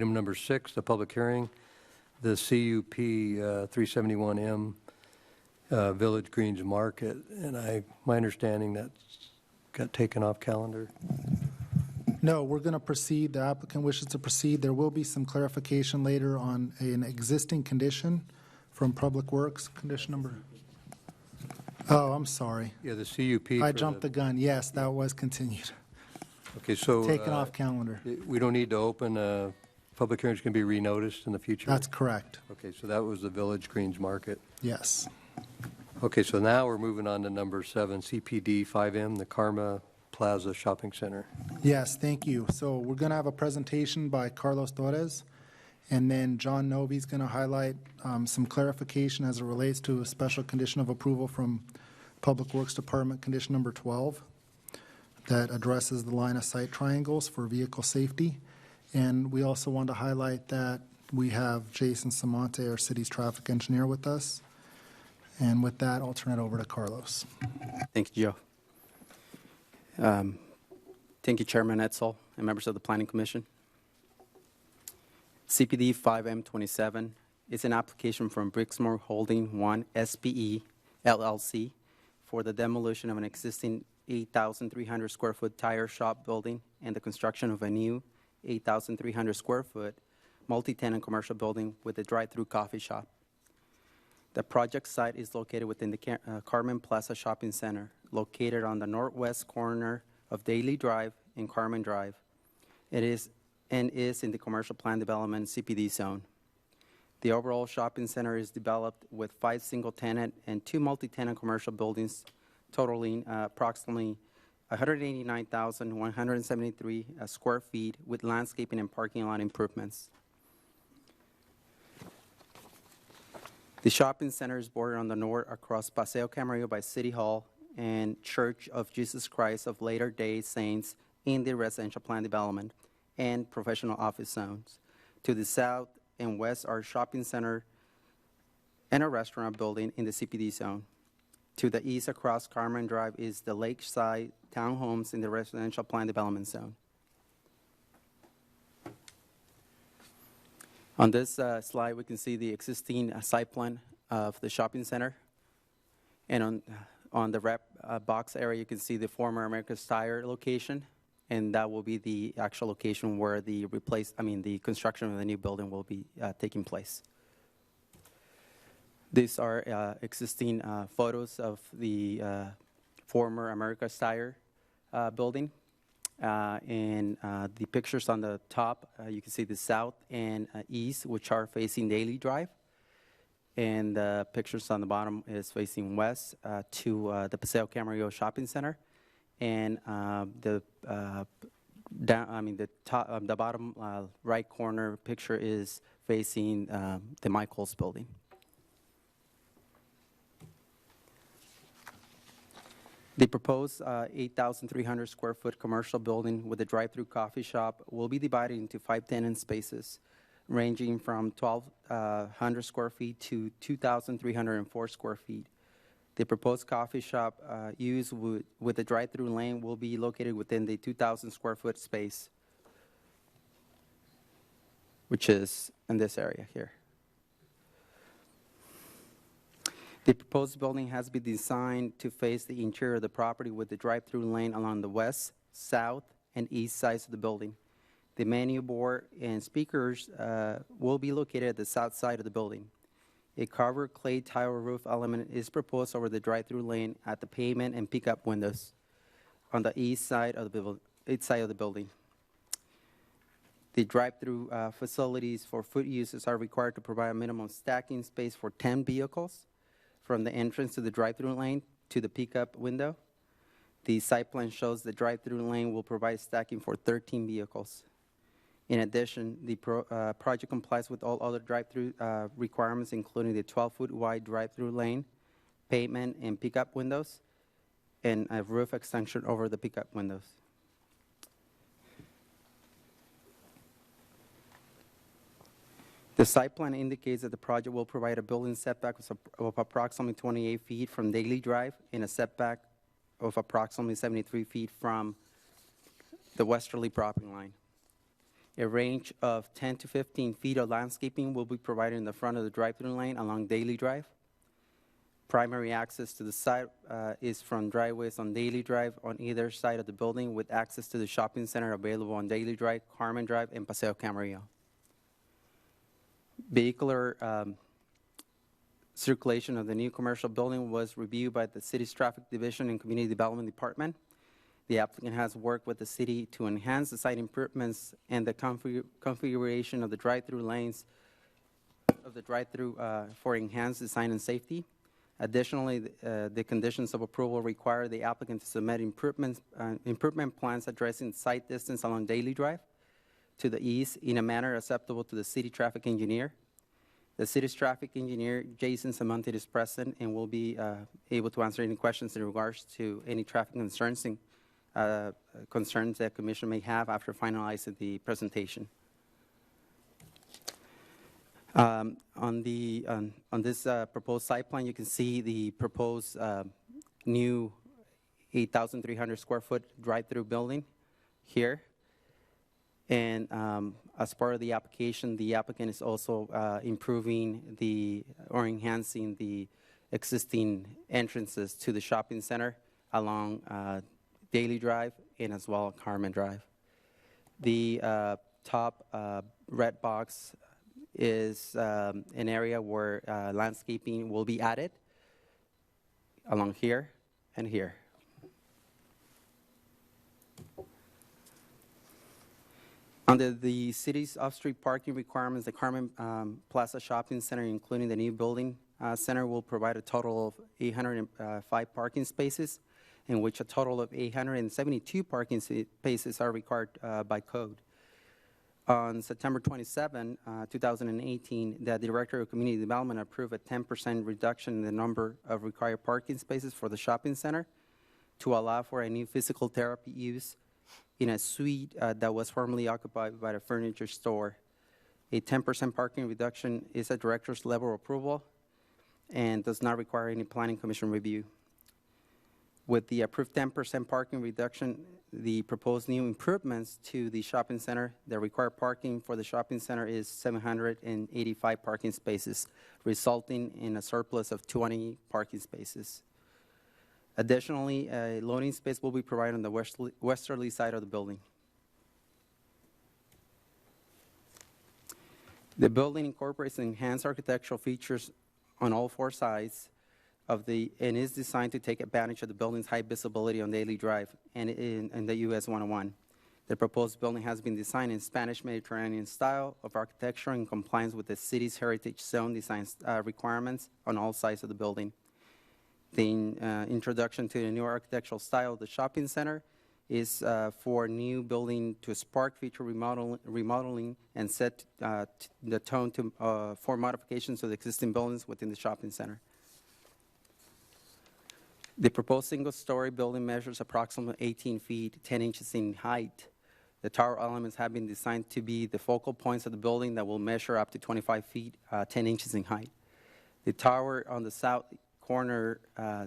Item number 6, the public hearing, the CUP 371M Village Greens Market, and my understanding that got taken off calendar. No, we're going to proceed. The applicant wishes to proceed. There will be some clarification later on an existing condition from Public Works, condition number. Oh, I'm sorry. Yeah, the CUP. I jumped the gun. Yes, that was continued. Okay, so. Taken off calendar. We don't need to open, public hearings can be renoticed in the future? That's correct. Okay, so that was the Village Greens Market. Yes. Okay, so now we're moving on to number 7, CPD 5M, the Karma Plaza Shopping Center. Yes, thank you. So we're going to have a presentation by Carlos Torres, and then John Novi's going to highlight some clarification as it relates to a special condition of approval from Public Works Department, condition number 12, that addresses the line of sight triangles for vehicle safety. And we also want to highlight that we have Jason Samonte, our city's traffic engineer, with us. And with that, I'll turn it over to Carlos. Thank you, Joe. Thank you, Chairman Etzel and members of the Planning Commission. CPD 5M27 is an application from Brixmor Holding 1 SPE LLC for the demolition of an existing 8,300 square foot tire shop building and the construction of a new 8,300 square foot multi-tenant commercial building with a drive-through coffee shop. The project site is located within the Carmen Plaza Shopping Center, located on the northwest corner of Daly Drive and Carmen Drive. It is in the commercial plan development CPD zone. The overall shopping center is developed with 5 single-tenant and 2 multi-tenant commercial buildings, totaling approximately 189,173 square feet with landscaping and parking lot improvements. The shopping center is bordered on the north across Paseo Camarillo by City Hall and Church of Jesus Christ of Latter-day Saints in the residential plan development and professional office zones. To the south and west are shopping center and a restaurant building in the CPD zone. To the east across Carmen Drive is the Lakeside Townhomes in the residential plan development zone. On this slide, we can see the existing site plan of the shopping center. And on the red box area, you can see the former America's Tire location. And that will be the actual location where the construction of the new building will be taking place. These are existing photos of the former America's Tire building. And the pictures on the top, you can see the south and east, which are facing Daly Drive. And the pictures on the bottom is facing west to the Paseo Camarillo Shopping Center. And the bottom right corner picture is facing the Michaels building. The proposed 8,300 square foot commercial building with a drive-through coffee shop will be divided into 5 tenant spaces, ranging from 1,200 square feet to 2,304 square feet. The proposed coffee shop used with the drive-through lane will be located within the 2,000 square foot space, which is in this area here. The proposed building has been designed to face the interior of the property with the drive-through lane along the west, south, and east sides of the building. The menu board and speakers will be located at the south side of the building. A covered clay tile roof element is proposed over the drive-through lane at the pavement and pickup windows on the east side of the building. The drive-through facilities for foot users are required to provide a minimum stacking space for 10 vehicles from the entrance to the drive-through lane to the pickup window. The site plan shows the drive-through lane will provide stacking for 13 vehicles. In addition, the project complies with all other drive-through requirements, including the 12-foot wide drive-through lane, pavement and pickup windows, and a roof extension over the pickup windows. The site plan indicates that the project will provide a building setback of approximately 28 feet from Daly Drive and a setback of approximately 73 feet from the westerly property line. A range of 10 to 15 feet of landscaping will be provided in the front of the drive-through lane along Daly Drive. Primary access to the site is from driveways on Daly Drive on either side of the building, with access to the shopping center available on Daly Drive, Carmen Drive, and Paseo Camarillo. Vehicular circulation of the new commercial building was reviewed by the city's Traffic Division and Community Development Department. The applicant has worked with the city to enhance the site improvements and the configuration of the drive-through lanes for enhanced design and safety. Additionally, the conditions of approval require the applicant to submit improvement plans addressing site distance along Daly Drive to the east in a manner acceptable to the city traffic engineer. The city's traffic engineer, Jason Samonte, is present and will be able to answer any questions in regards to any traffic concerns that commission may have after finalizing the presentation. On this proposed site plan, you can see the proposed new 8,300 square foot drive-through building here. And as part of the application, the applicant is also improving or enhancing the existing entrances to the shopping center along Daly Drive and as well Carmen Drive. The top red box is an area where landscaping will be added along here and here. Under the city's off-street parking requirements, the Carmen Plaza Shopping Center, including the new building center, will provide a total of 805 parking spaces, in which a total of 872 parking spaces are required by code. On September 27, 2018, the Director of Community Development approved a 10% reduction in the number of required parking spaces for the shopping center to allow for a new physical therapy use in a suite that was formerly occupied by the furniture store. A 10% parking reduction is a director's level approval and does not require any planning commission review. With the approved 10% parking reduction, the proposed new improvements to the shopping center, the required parking for the shopping center is 785 parking spaces, resulting in a surplus of 20 parking spaces. Additionally, a loading space will be provided on the westerly side of the building. The building incorporates enhanced architectural features on all four sides and is designed to take advantage of the building's high visibility on Daly Drive and in the US 101. The proposed building has been designed in Spanish Mediterranean style of architecture in compliance with the city's heritage zone design requirements on all sides of the building. The introduction to the new architectural style of the shopping center is for new building to spark future remodeling and set the tone for modifications to the existing buildings within the shopping center. The proposed single-story building measures approximately 18 feet, 10 inches in height. The tower elements have been designed to be the focal points of the building that will measure up to 25 feet, 10 inches in height. The tower on the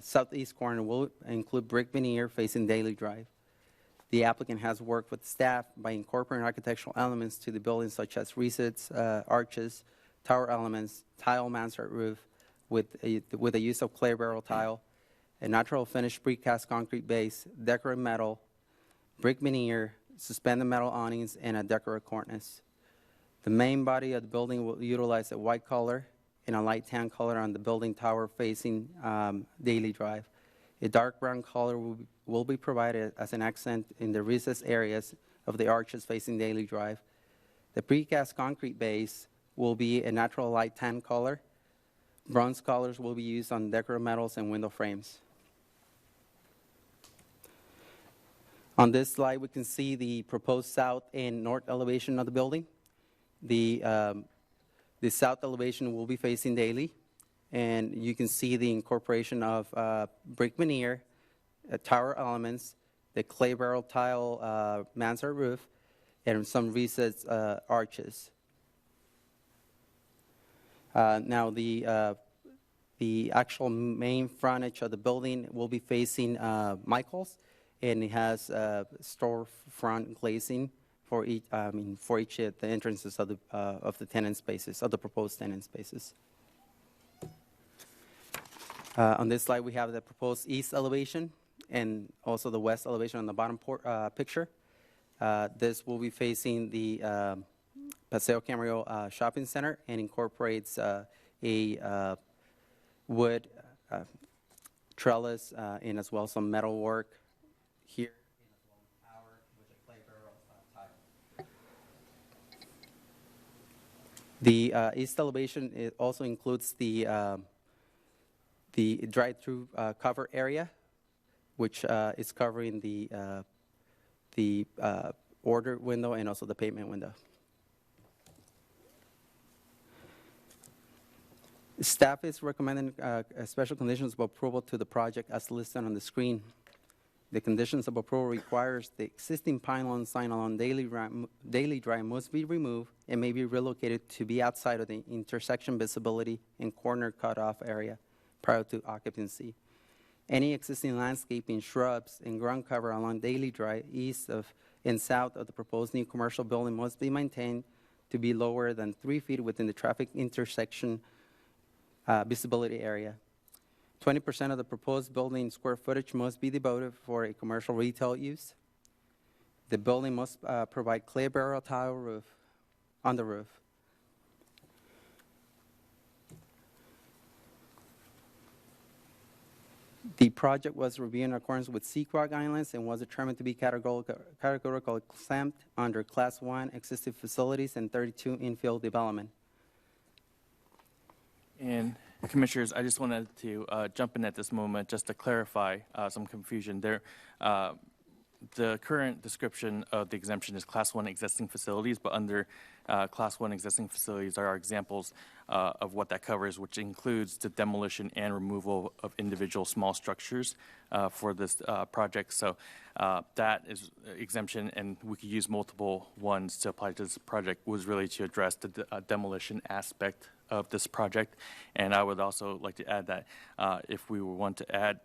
southeast corner will include brick veneer facing Daly Drive. The applicant has worked with staff by incorporating architectural elements to the building, such as recessed arches, tower elements, tile mansard roof with the use of clay barrel tile, a natural finish precast concrete base, decorative metal, brick veneer, suspended metal awnings, and a decorative cornice. The main body of the building will utilize a white color and a light tan color on the building tower facing Daly Drive. A dark brown color will be provided as an accent in the recessed areas of the arches facing Daly Drive. The precast concrete base will be a natural light tan color. Bronze colors will be used on decorative metals and window frames. On this slide, we can see the proposed south and north elevation of the building. The south elevation will be facing Daly, and you can see the incorporation of brick veneer, tower elements, the clay barrel tile mansard roof, and some recessed arches. Now, the actual main frontage of the building will be facing Michael's, and it has storefront glazing for each, the entrances of the tenant spaces, of the proposed tenant spaces. On this slide, we have the proposed east elevation and also the west elevation on the bottom picture. This will be facing the Paseo Camarillo Shopping Center and incorporates a wood trellis and as well some metal work here. The east elevation, it also includes the drive-through cover area, which is covering the order window and also the pavement window. Staff is recommending special conditions of approval to the project as listed on the screen. The conditions of approval requires the existing pylon sign along Daily Drive must be removed and may be relocated to be outside of the intersection visibility and corner cutoff area prior to occupancy. Any existing landscaping, shrubs, and ground cover along Daily Drive east of and south of the proposed new commercial building must be maintained to be lower than 3 feet within the traffic intersection visibility area. 20% of the proposed building square footage must be devoted for a commercial retail use. The building must provide clay barrel tile roof on the roof. The project was reviewed in accordance with CEQA guidelines and was determined to be categorically exempt under Class 1 existing facilities and 32 infill development. And Commissioners, I just wanted to jump in at this moment just to clarify some confusion there. The current description of the exemption is Class 1 existing facilities, but under Class 1 existing facilities are examples of what that covers, which includes the demolition and removal of individual small structures for this project. So that is exemption, and we could use multiple ones to apply to this project, was really to address the demolition aspect of this project. And I would also like to add that if we want to add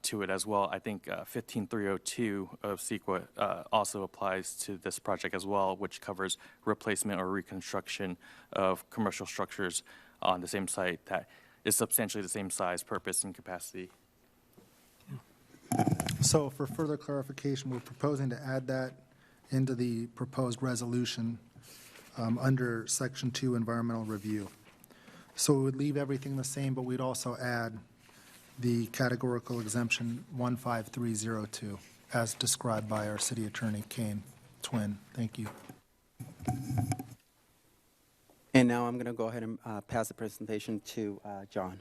to it as well, I think 15302 of CEQA also applies to this project as well, which covers replacement or reconstruction of commercial structures on the same site that is substantially the same size, purpose, and capacity. So for further clarification, we're proposing to add that into the proposed resolution under Section 2 Environmental Review. So we would leave everything the same, but we'd also add the categorical exemption 15302 as described by our City Attorney, Kane Twin. Thank you. And now I'm going to go ahead and pass the presentation to John.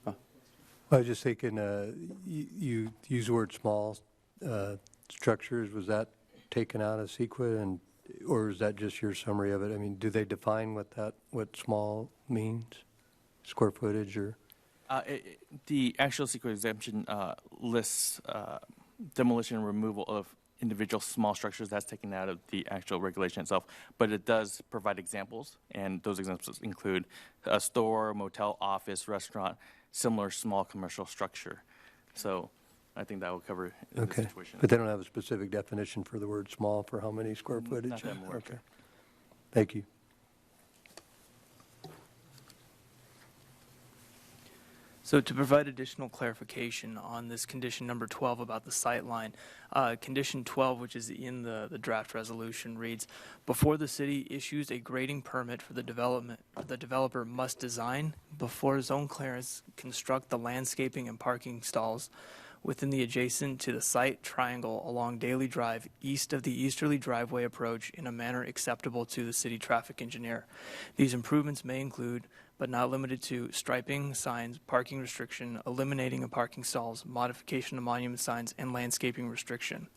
I was just thinking, you use the word small structures. Was that taken out of CEQA, or is that just your summary of it? I mean, do they define what small means, square footage, or? The actual CEQA exemption lists demolition and removal of individual small structures. That's taken out of the actual regulation itself, but it does provide examples, and those examples include a store, motel, office, restaurant, similar small commercial structure. So I think that will cover the situation. But they don't have a specific definition for the word small for how many square footage? Not that I'm aware of. Okay. Thank you. So to provide additional clarification on this condition number 12 about the sight line, condition 12, which is in the draft resolution, reads, before the city issues a grading permit for the development, the developer must design, before zone clearance, construct the landscaping and parking stalls within the adjacent to the site triangle along Daily Drive east of the easterly driveway approach in a manner acceptable to the city traffic engineer. These improvements may include, but not limited to, striping, signs, parking restriction, eliminating of parking stalls, modification of monument signs, and landscaping restriction.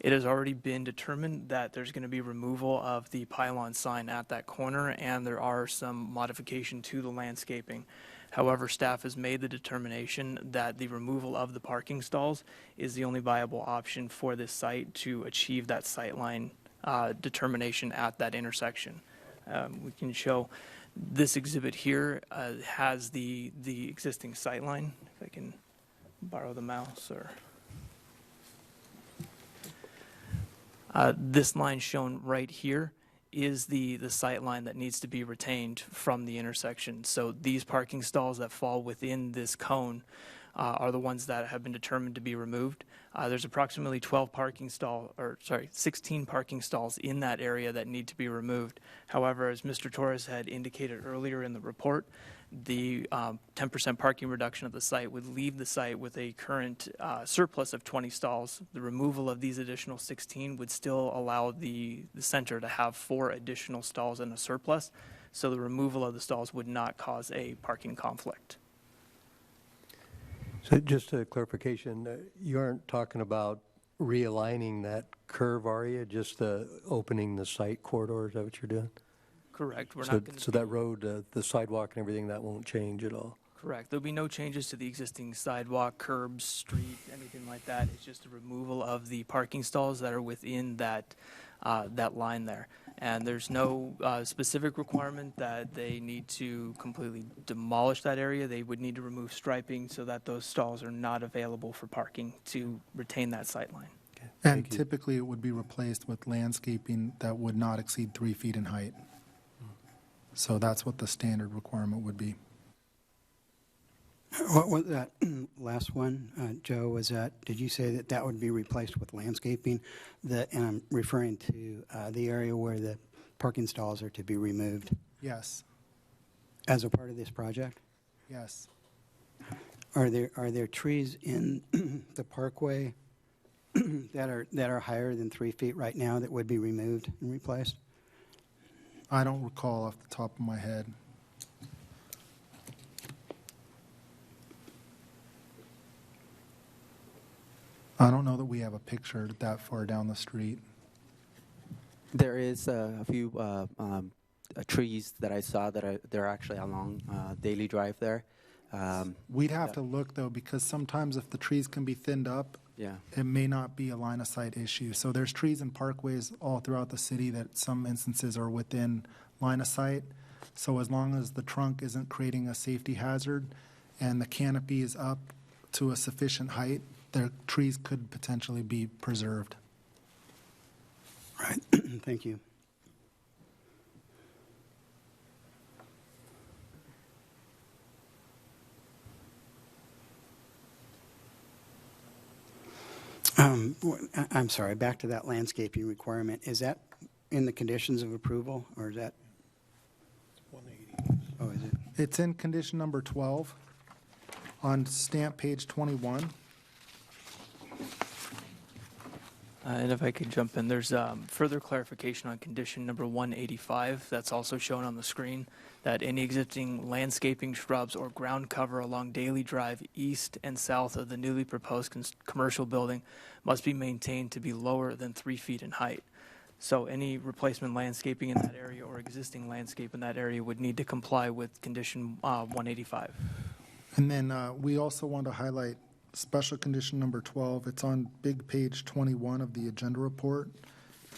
It has already been determined that there's going to be removal of the pylon sign at that corner, and there are some modification to the landscaping. However, staff has made the determination that the removal of the parking stalls is the only viable option for this site to achieve that sightline determination at that intersection. We can show this exhibit here has the existing sightline. If I can borrow the mouse, or This line shown right here is the sight line that needs to be retained from the intersection. So these parking stalls that fall within this cone are the ones that have been determined to be removed. There's approximately 16 parking stalls in that area that need to be removed. However, as Mr. Torres had indicated earlier in the report, the 10% parking reduction of the site would leave the site with a current surplus of 20 stalls. The removal of these additional 16 would still allow the center to have 4 additional stalls in a surplus. So the removal of the stalls would not cause a parking conflict. So just a clarification, you aren't talking about realigning that curve, are you? Just opening the site corridor, is that what you're doing? Correct. We're So, not going so that road, the sidewalk and everything, that won't change at all? Correct. There'll be no changes to the existing sidewalk, curbs, street, anything like that. It's just a removal of the parking stalls that are within that line there. And there's no specific requirement that they need to completely demolish that area. They would need to remove striping so that those stalls are not available for parking to retain that sight line. Okay, And thank you. typically, it would be replaced with landscaping that would not exceed 3 feet in height. So that's what the standard requirement would be. What was that last one, Joe? Was that, did you say that that would be replaced with landscaping? And I'm referring to the area where the parking stalls are to be removed Yes, as a part of this project? yes. Are there trees in the parkway that are higher than 3 feet right now that would be removed and replaced? I don't recall off the top of my head. I don't know that we have a picture that far down the street. There is a few trees that I saw that they're actually along Daily Drive there. We'd have to look, though, because sometimes if the trees can be thinned up, Yeah. it may not be a line of sight issue. So there's trees and parkways all throughout the city that some instances are within line of sight. So as long as the trunk isn't creating a safety hazard and the canopy is up to a sufficient height, the trees could potentially be preserved. Right. Thank you. I'm sorry, back to that landscaping requirement. Is that in the conditions of approval, or is that? 180. Oh, is it? It's in condition number 12 on stamp page 21. And if I could jump in, there's further clarification on condition number 185 that's also shown on the screen, that any existing landscaping, shrubs, or ground cover along Daily Drive east and south of the newly proposed commercial building must be maintained to be lower than 3 feet in height. So any replacement landscaping in that area or existing landscape in that area would need to comply with condition 185. And then we also want to highlight special condition number 12. It's on big page 21 of the agenda report.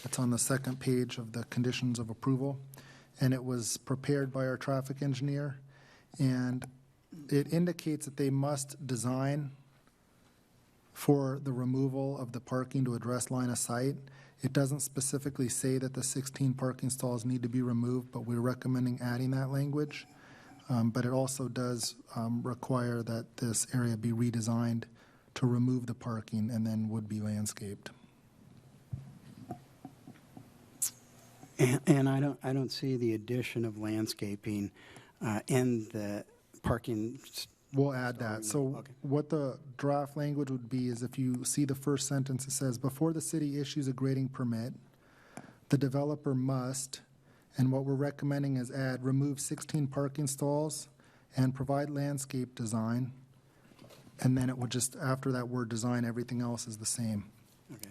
It's on the second page of the conditions of approval. And it was prepared by our traffic engineer. And it indicates that they must design for the removal of the parking to address line of sight. It doesn't specifically say that the 16 parking stalls need to be removed, but we're recommending adding that language. But it also does require that this area be redesigned to remove the parking and then would be landscaped. And I don't see the addition of landscaping in the parking. We'll add that. So Okay. what the draft language would be is if you see the first sentence, it says, before the city issues a grading permit, the developer must, and what we're recommending is add, remove 16 parking stalls and provide landscape design. And then it would just, after that word design, everything else is the same. Okay.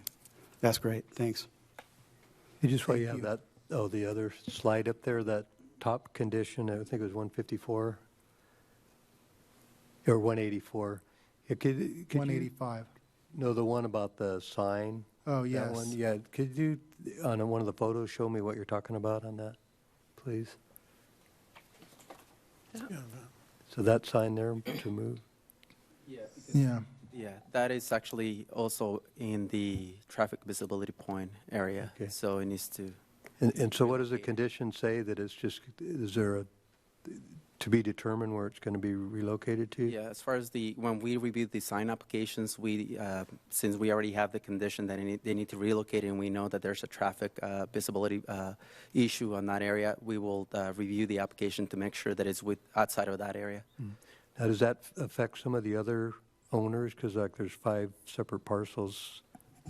That's great. Thanks. You just while you Thank have that, the other slide up there, that top condition, I think it was 154 or 184. Yeah, could you- 185. No, the one about the sign. Oh, That yes. one, yeah. Could you, on one of the photos, show me what you're talking about on that, please? So that sign there to move? Yeah. Yeah, that is actually also in the traffic visibility point area. Okay. So it needs to, And so what does the condition say, that it's just, is there a, to be determined where it's going to be relocated to? yeah, as far as when we review the sign applications, since we already have the condition that they need to relocate and we know that there's a traffic visibility issue on that area, we will review the application to make sure that it's outside of that area. Now, does that affect some of the other owners? Because like there's 5 separate parcels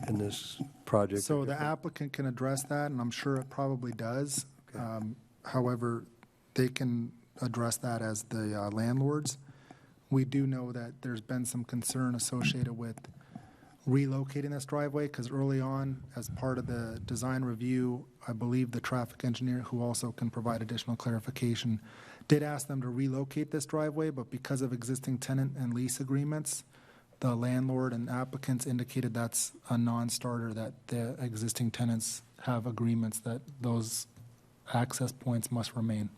in this project. So the applicant can address that, and I'm sure it probably does. However, they can address that as the landlords. We do know that there's been some concern associated with relocating this driveway, because early on, as part of the design review, I believe the traffic engineer, who also can provide additional clarification, did ask them to relocate this driveway, but because of existing tenant and lease agreements, the landlord and applicants indicated that's a non-starter, that the existing tenants have agreements that those access points must remain.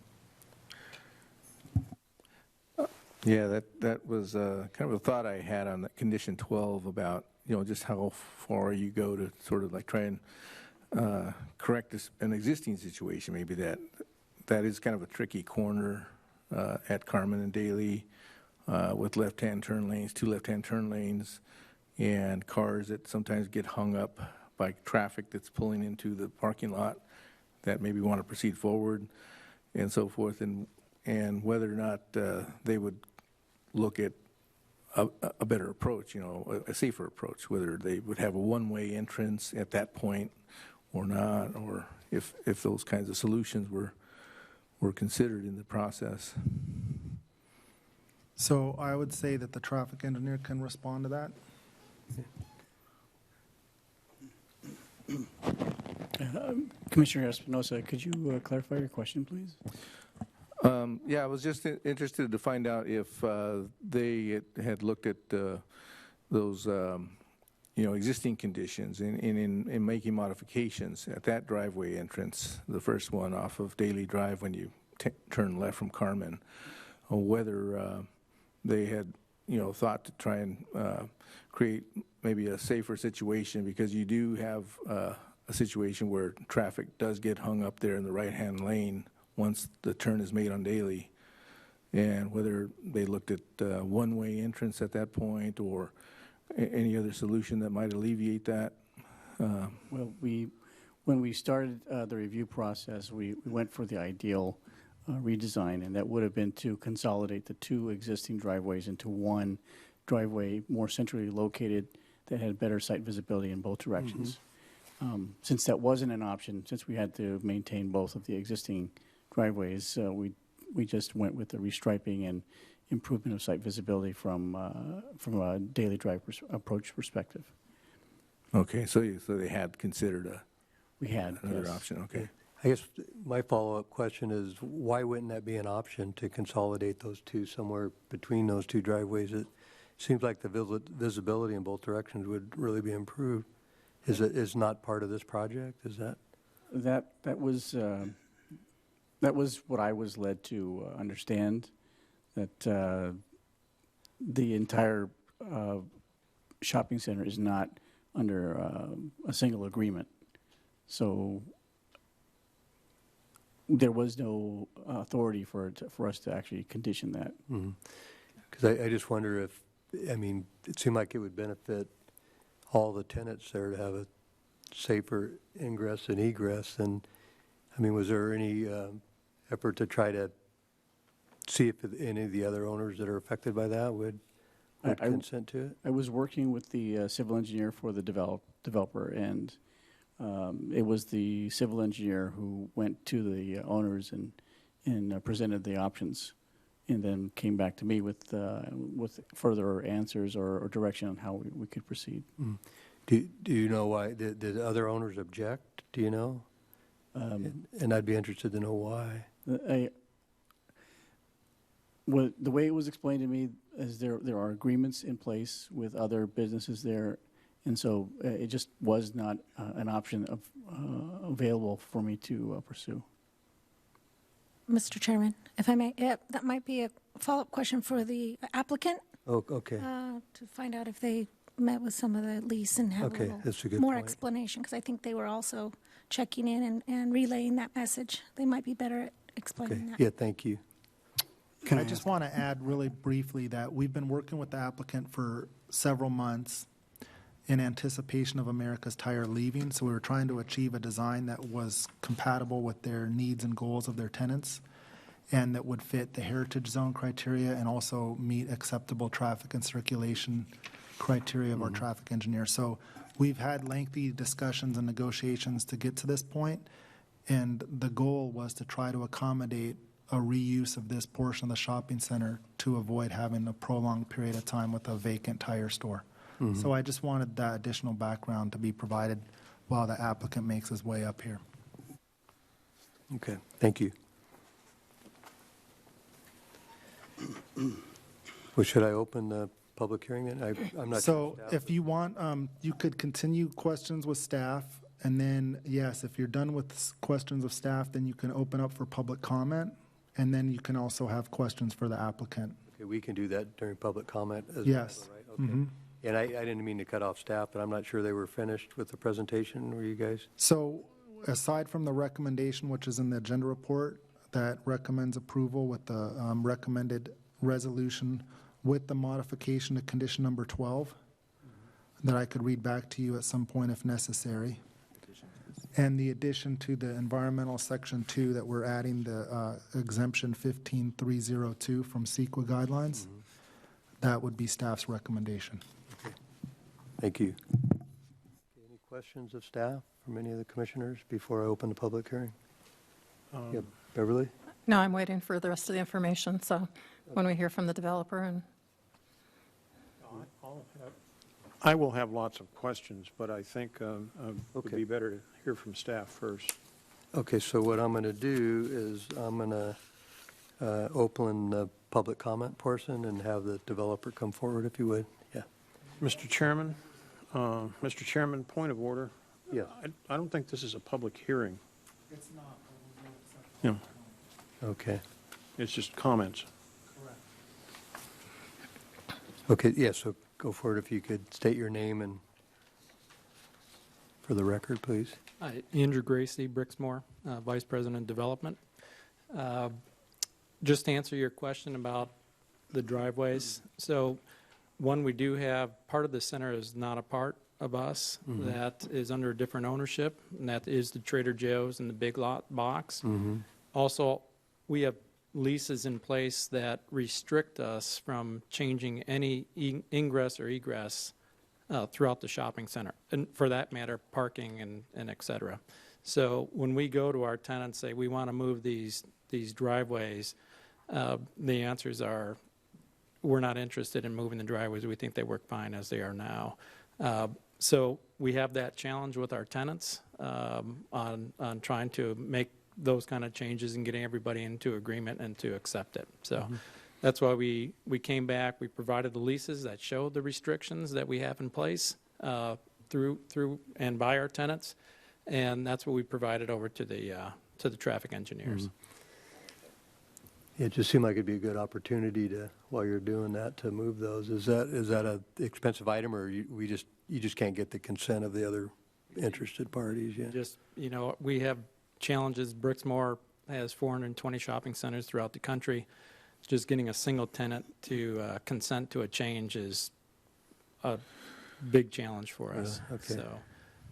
Yeah, that was kind of a thought I had on that condition 12 about, just how far you go to sort of like try and correct an existing situation. Maybe that is kind of a tricky corner at Carmen and Daly with left-hand turn lanes, 2 left-hand turn lanes, and cars that sometimes get hung up by traffic that's pulling into the parking lot that maybe want to proceed forward and so forth, and whether or not they would look at a better approach, a safer approach, whether they would have a one-way entrance at that point or not, or if those kinds of solutions were considered in the process. So I would say that the traffic engineer can respond to that. Commissioner Espinosa, could you clarify your question, please? Yeah, I was just interested to find out if they had looked at those, existing conditions in making modifications at that driveway entrance, the first one off of Daly Drive when you turn left from Carmen, or whether they had, thought to try and create maybe a safer situation, because you do have a situation where traffic does get hung up there in the right-hand lane once the turn is made on Daly, and whether they looked at one-way entrance at that point or any other solution that might alleviate that. Well, when we started the review process, we went for the ideal redesign, and that would have been to consolidate the 2 existing driveways into one driveway more centrally located that had better site visibility in both directions. Since that wasn't an option, since we had to maintain both of the existing driveways, we just went with the restriping and improvement of site visibility from a Daily Drive approach perspective. Okay, so they had considered We had another yes. option. Okay. I guess my follow-up question is, why wouldn't that be an option to consolidate those 2 somewhere between those 2 driveways? It seems like the visibility in both directions would really be improved. Is not part of this project? Is that? That was what I was led to understand, that the entire shopping center is not under a single agreement. So there was no authority for us to actually condition that. Because I just wonder if, it seemed like it would benefit all the tenants there to have a safer ingress and egress. And, was there any effort to try to see if any of the other owners that are affected by that would consent to it? I was working with the civil engineer for the developer, and it was the civil engineer who went to the owners and presented the options, and then came back to me with further answers or direction on how we could proceed. Do you know why? Did the other owners object? Do you know? And I'd be interested to know why. The way it was explained to me is there are agreements in place with other businesses there, and so it just was not an option available for me to pursue. Mr. Chairman, if I may, that might be a follow-up question for the applicant. Oh, okay. To find out if they met with some of the lease and have Okay, a little that's a good more point. explanation, because I think they were also checking in and relaying that message. They might be better at explaining Okay, that. yeah, thank you. I just want to add really briefly that we've been working with the applicant for several months in anticipation of America's Tire leaving. So we were trying to achieve a design that was compatible with their needs and goals of their tenants and that would fit the heritage zone criteria and also meet acceptable traffic and circulation criteria of our traffic engineer. So we've had lengthy discussions and negotiations to get to this point, and the goal was to try to accommodate a reuse of this portion of the shopping center to avoid having a prolonged period of time with a vacant tire store. So I just wanted that additional background to be provided while the applicant makes his way up here. Okay, thank you. Well, should I open the public hearing then? I'm not sure. So if you want, you could continue questions with staff, and then, yes, if you're done with questions of staff, then you can open up for public comment, and then you can also have questions for the applicant. Okay, we can do that during public comment as well, Yes. right? Okay. And I didn't mean to cut off staff, but I'm not sure they were finished with the presentation, were you guys? So aside from the recommendation, which is in the agenda report, that recommends approval with the recommended resolution with the modification to condition number 12, that I could read back to you at some point if necessary. And the addition to the environmental section 2 that we're adding the exemption 15302 from CEQA guidelines, that would be staff's recommendation. Thank you. Any questions of staff from any of the commissioners before I open the public hearing? Yep, Beverly? No, I'm waiting for the rest of the information, so when we hear from the developer and I will have lots of questions, but I think it would Okay. be better to hear from staff first. Okay, so what I'm going to do is I'm going to open the public comment portion and have the developer come forward, if you would. Yeah. Mr. Chairman, point of order. Yes. I don't think this is a public hearing. It's not. Okay. It's just comments. Okay, yeah, so go for it if you could state your name and for the record, please. Hi, Andrew Gracie, Brixmore, Vice President of Development. Just to answer your question about the driveways. So, one, we do have, part of the center is not a part of us. That is under a different ownership, and that is the Trader Joe's and the Big Lot box. Also, we have leases in place that restrict us from changing any ingress or egress throughout the shopping center, and for that matter, parking and et cetera. So when we go to our tenants, say we want to move these driveways, the answers are, we're not interested in moving the driveways. We think they work fine as they are now. So we have that challenge with our tenants on trying to make those kind of changes and getting everybody into agreement and to accept it. So that's why we came back. We provided the leases that show the restrictions that we have in place through and by our tenants, and that's what we provided over to the traffic engineers. It just seemed like it'd be a good opportunity to, while you're doing that, to move those. Is that a expensive item, or you just can't get the consent of the other interested parties? Yeah. Just, we have challenges. Brixmore has 420 shopping centers throughout the country. Just getting a single tenant to consent to a change is a big challenge for us. Okay.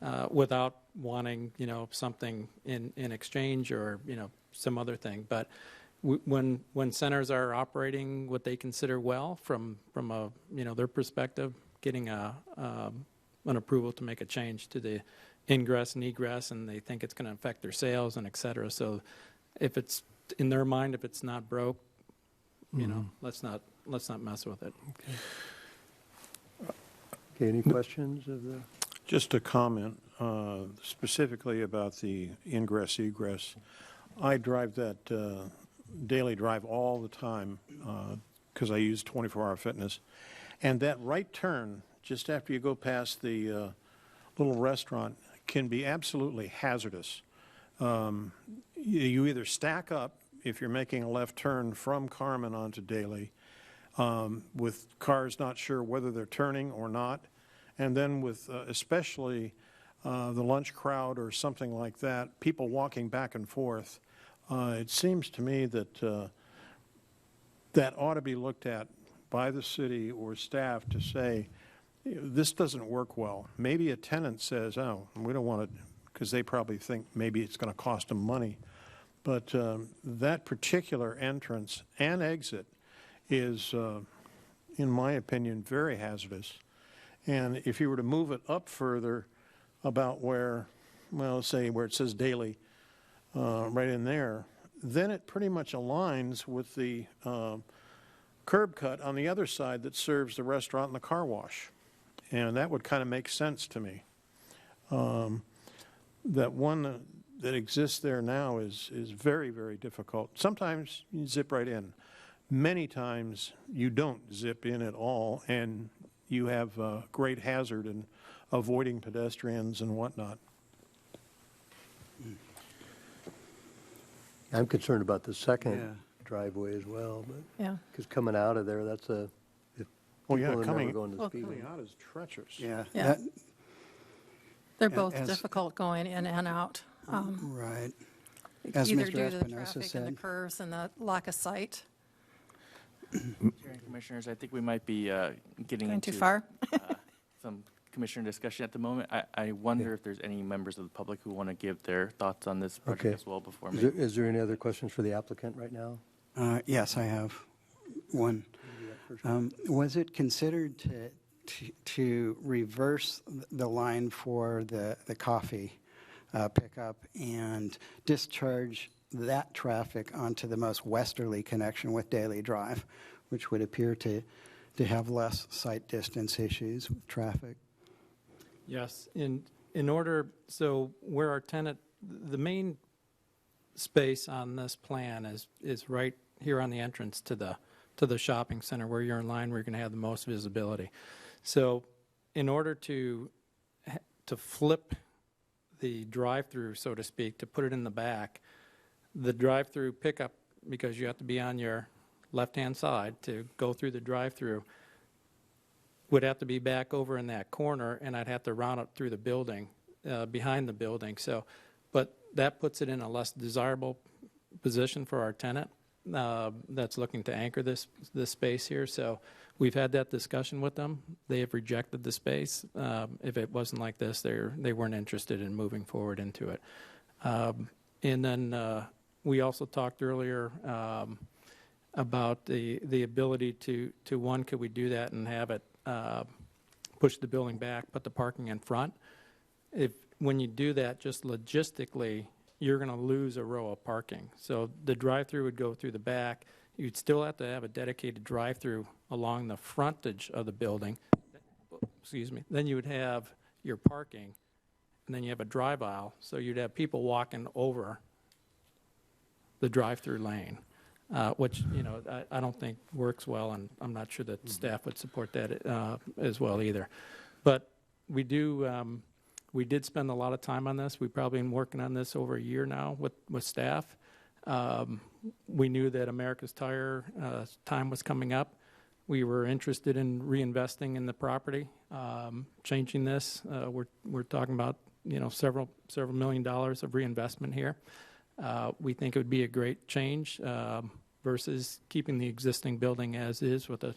So, without wanting, something in exchange or, some other thing. But when centers are operating what they consider well from a, their perspective, getting an approval to make a change to the ingress and egress, and they think it's going to affect their sales and et cetera. So if it's, in their mind, if it's not broke, let's not mess with it. Okay, any questions of the? Just a comment specifically about the ingress egress. I drive that daily drive all the time because I use 24-hour fitness, and that right turn just after you go past the little restaurant can be absolutely hazardous. You either stack up if you're making a left turn from Carmen onto Daly, with cars not sure whether they're turning or not. And then with especially the lunch crowd or something like that, people walking back and forth, it seems to me that that ought to be looked at by the city or staff to say, this doesn't work well. Maybe a tenant says, oh, we don't want to, because they probably think maybe it's going to cost them money. But that particular entrance and exit is, in my opinion, very hazardous. And if you were to move it up further about where, well, say where it says Daily, right in there, then it pretty much aligns with the curb cut on the other side that serves the restaurant and the car wash. And that would kind of make sense to me. That one that exists there now is very, very difficult. Sometimes you zip right in. Many times you don't zip in at all, and you have great hazard in avoiding pedestrians and whatnot. I'm concerned about the second driveway as well, but, Yeah. because coming out of there, that's a, if Oh, yeah, people are never coming- going to speed. Coming out is treacherous. Yeah. Yeah. that- They're both as- difficult going in and out. Right. As Either Mr. due to the Espinosa traffic and the said. curves and the lack of sight. Chair and Commissioners, I think we might be getting Going into too far? some commissioner discussion at the moment. I wonder if there's any members of the public who want to give their thoughts on this project Okay. as well before Is me. is there any other questions for the applicant right now? Yes, I have one. Was it considered to reverse the line for the coffee pickup and discharge that traffic onto the most westerly connection with Daily Drive, which would appear to have less sight distance issues with traffic? Yes, in order, so where our tenant, the main space on this plan is right here on the entrance to the shopping center where you're in line, where you're going to have the most visibility. So in order to flip the drive-through, so to speak, to put it in the back, the drive-through pickup, because you have to be on your left-hand side to go through the drive-through, would have to be back over in that corner, and I'd have to round up through the building, behind the building. So, but that puts it in a less desirable position for our tenant that's looking to anchor this space here. So we've had that discussion with them. They have rejected the space. If it wasn't like this, they weren't interested in moving forward into it. And then we also talked earlier about the ability to one, could we do that and have it push the building back, put the parking in front? When you do that, just logistically, you're going to lose a row of parking. So the drive-through would go through the back. You'd still have to have a dedicated drive-through along the frontage of the building. Excuse me. Then you would have your parking, and then you have a drive aisle. So you'd have people walking over the drive-through lane, which, I don't think works well, and I'm not sure that staff would support that as well either. But we did spend a lot of time on this. We've probably been working on this over a year now with staff. We knew that America's Tire time was coming up. We were interested in reinvesting in the property, changing this. We're talking about several $1 million of reinvestment here. We think it would be a great change versus keeping the existing building as is with the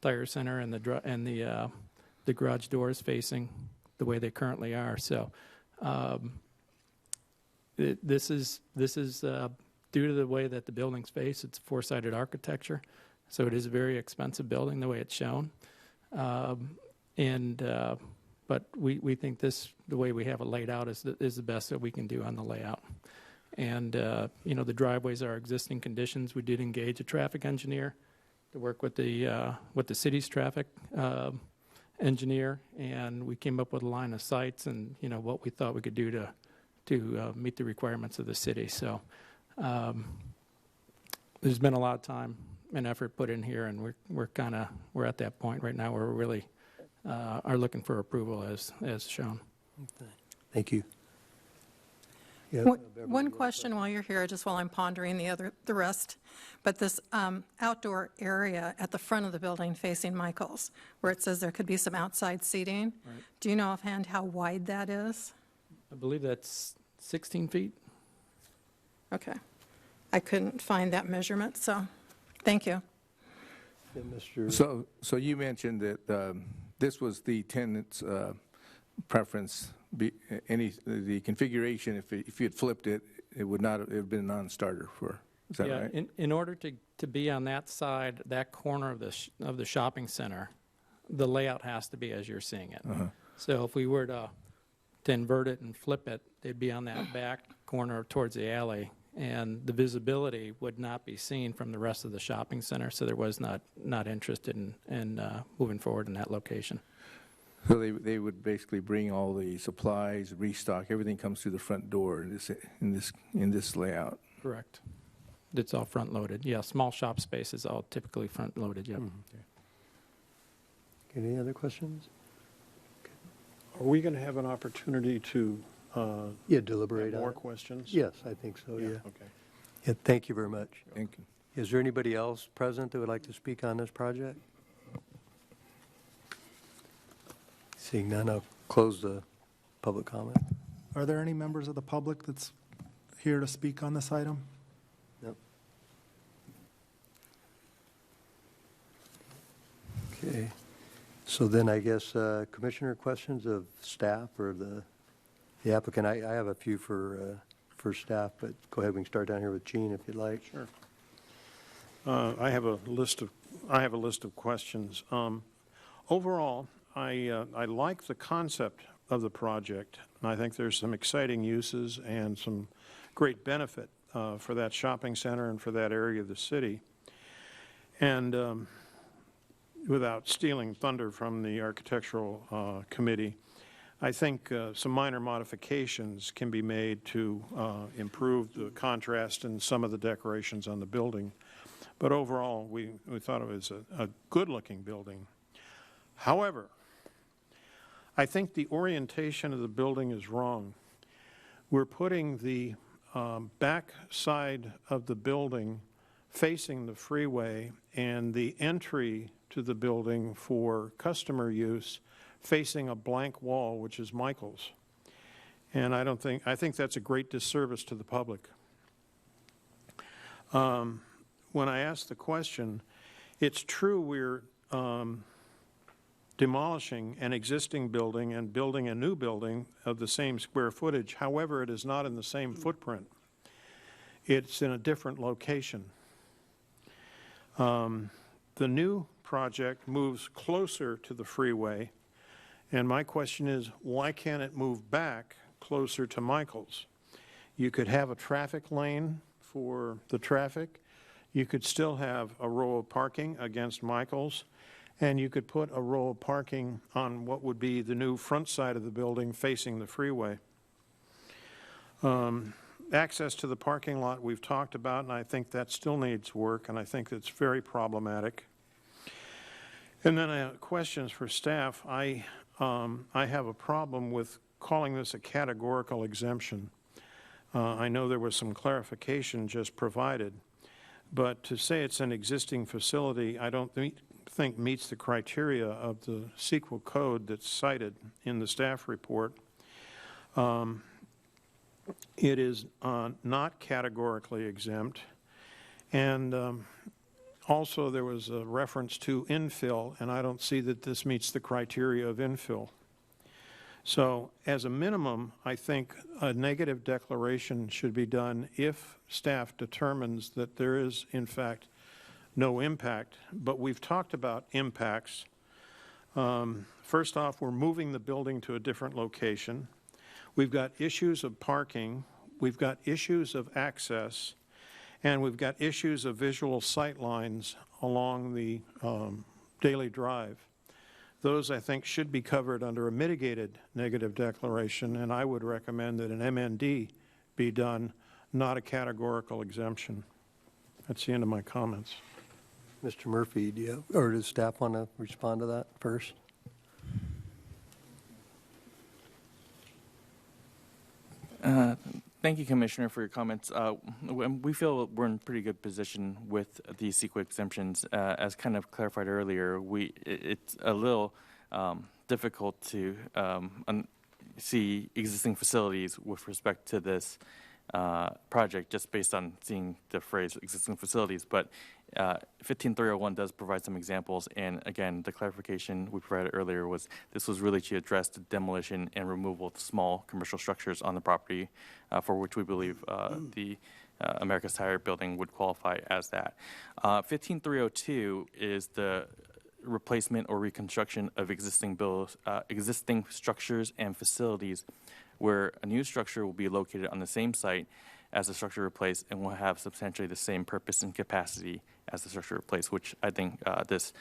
tire center and the garage doors facing the way they currently are. So this is due to the way that the building's faced. It's four-sided architecture, so it is a very expensive building the way it's shown. But we think the way we have it laid out is the best that we can do on the layout. And the driveways are existing conditions. We did engage a traffic engineer to work with the city's traffic engineer, and we came up with a line of sights and what we thought we could do to meet the requirements of the city. So there's been a lot of time and effort put in here, and we're at that point right now where we really are looking for approval as shown. Thank you. Yeah, One question while you're here, just while I'm pondering the rest. But this outdoor area at the front of the building facing Michael's, where it says there could be some outside seating, do you know offhand how wide that is? I believe that's 16 feet. Okay. I couldn't find that measurement, so thank you. Yeah, Mr. So you mentioned that this was the tenant's preference, the configuration, if you had flipped it, it would have been a non-starter for, is that Yeah, right? in order to be on that side, that corner of the shopping center, the layout has to be as you're seeing it. So if we were to invert it and flip it, they'd be on that back corner towards the alley, and the visibility would not be seen from the rest of the shopping center, so there was not interested in moving forward in that location. So they would basically bring all the supplies, restock, everything comes through the front door in this layout. Correct. It's all front-loaded. Yeah, small shop space is all typically front-loaded, yep. Okay, any other questions? Are we going to have an opportunity to Yeah, deliberate have on more it. questions? Yes, I think so, yeah. Okay. Yeah, thank you very much. Thank you. Is there anybody else present that would like to speak on this project? Seeing none, I'll close the public comment. Are there any members of the public that's here to speak on this item? Nope. Okay, so then I guess Commissioner, questions of staff or the applicant? I have a few for staff, but go ahead, we can start down here with Gene if you'd like. Sure. I have a list of questions. Overall, I like the concept of the project, and I think there's some exciting uses and some great benefit for that shopping center and for that area of the city. And without stealing thunder from the architectural committee, I think some minor modifications can be made to improve the contrast in some of the decorations on the building. But overall, we thought it was a good-looking building. However, I think the orientation of the building is wrong. We're putting the back side of the building facing the freeway and the entry to the building for customer use facing a blank wall, which is Michael's. And I think that's a great disservice to the public. When I asked the question, it's true we're demolishing an existing building and building a new building of the same square footage. However, it is not in the same footprint. It's in a different location. The new project moves closer to the freeway, and my question is, why can't it move back closer to Michael's? You could have a traffic lane for the traffic. You could still have a row of parking against Michael's, and you could put a row of parking on what would be the new front side of the building facing the freeway. Access to the parking lot we've talked about, and I think that still needs work, and I think it's very problematic. And then questions for staff. I have a problem with calling this a categorical exemption. I know there was some clarification just provided, but to say it's an existing facility, I don't think meets the criteria of the CEQA code that's cited in the staff report. It is not categorically exempt, and also there was a reference to infill, and I don't see that this meets the criteria of infill. So as a minimum, I think a negative declaration should be done if staff determines that there is, in fact, no impact. But we've talked about impacts. First off, we're moving the building to a different location. We've got issues of parking. We've got issues of access. And we've got issues of visual sight lines along the Daily Drive. Those, I think, should be covered under a mitigated negative declaration, and I would recommend that an MND be done, not a categorical exemption. That's the end of my comments. Mr. Murphy, or does staff want to respond to that first? Thank Thank you, Commissioner, for your comments. We feel we're in pretty good position with the CEQA exemptions. As kind of clarified earlier, it's a little difficult to see existing facilities with respect to this project just based on seeing the phrase existing facilities. But 15301 does provide some examples. And again, the clarification we provided earlier was this was really to address the demolition and removal of small commercial structures on the property for which we believe the America's Tire building would qualify as that. 15302 is the replacement or reconstruction of existing structures and facilities where a new structure will be located on the same site as the structure replaced and will have substantially the same purpose and capacity as the structure replaced, which I think this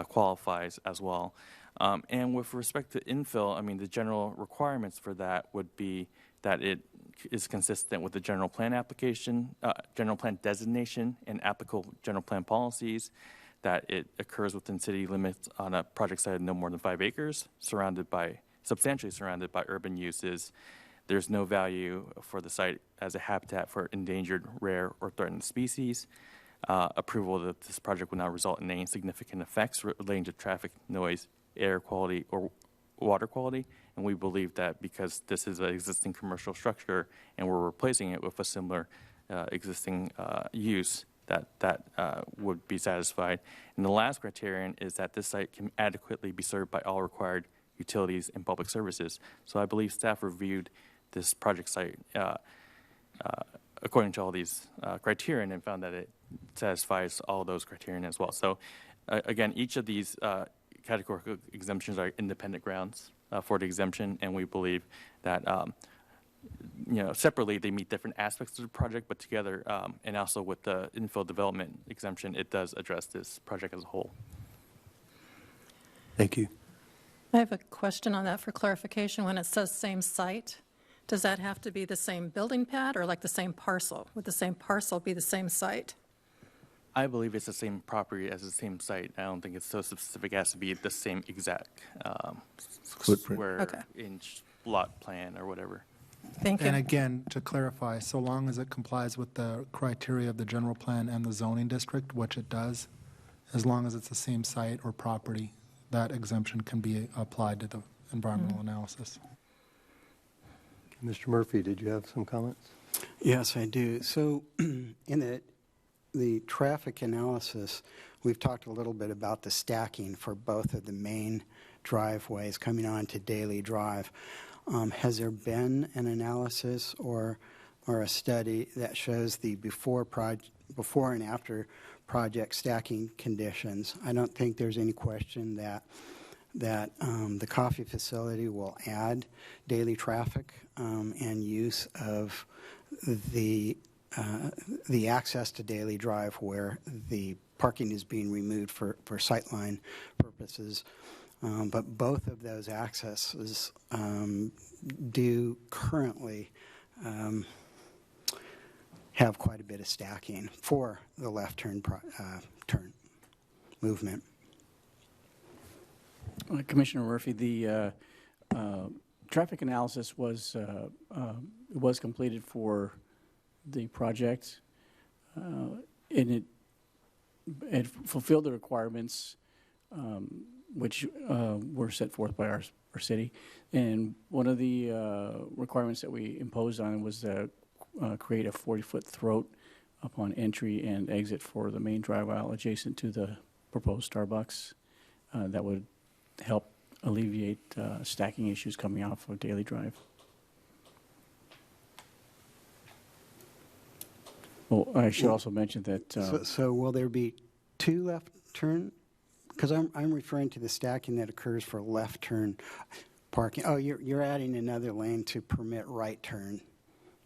qualifies as well. And with respect to infill, I mean, the general requirements for that would be that it is consistent with the general plan application, general plan designation and applicable general plan policies, that it occurs within city limits on a project site of no more than 5 acres, substantially surrounded by urban uses. There's no value for the site as a habitat for endangered, rare, or threatened species. Approval that this project would not result in any significant effects relating to traffic, noise, air quality, or water quality. And we believe that because this is an existing commercial structure and we're replacing it with a similar existing use, that would be satisfied. And the last criterion is that this site can adequately be served by all required utilities and public services. So I believe staff reviewed this project site according to all these criterion and found that it satisfies all those criterion as well. So again, each of these categorical exemptions are independent grounds for the exemption, and we believe that separately they meet different aspects of the project, but together and also with the infill development exemption, it does address this project as a whole. Thank you. I have a question on that for clarification. When it says same site, does that have to be the same building pad or like the same parcel? Would the same parcel be the same site? I believe it's the same property as the same site. I don't think it's so specific. It has to be the same exact Footprint. square Okay. inch lot plan or whatever. Thank you. And again, to clarify, so long as it complies with the criteria of the general plan and the zoning district, which it does, as long as it's the same site or property, that exemption can be applied to the environmental analysis. Mr. Murphy, did you have some comments? Yes, I do. So in the traffic analysis, we've talked a little bit about the stacking for both of the main driveways coming on to Daly Drive. Has there been an analysis or a study that shows the before and after project stacking conditions? I don't think there's any question that the coffee facility will add daily traffic and use of the access to Daly Drive where the parking is being removed for sightline purposes. But both of those accesses do currently have quite a bit of stacking for the left turn movement. Commissioner Murphy, the traffic analysis was completed for the project, and it fulfilled the requirements which were set forth by our city. And one of the requirements that we imposed on it was to create a 40-foot throat upon entry and exit for the main drive aisle adjacent to the proposed Starbucks. That would help alleviate stacking issues coming off of Daly Drive. Well, I should also mention that. So will there be two left turn? Because I'm referring to the stacking that occurs for left turn parking. Oh, you're adding another lane to permit right turn.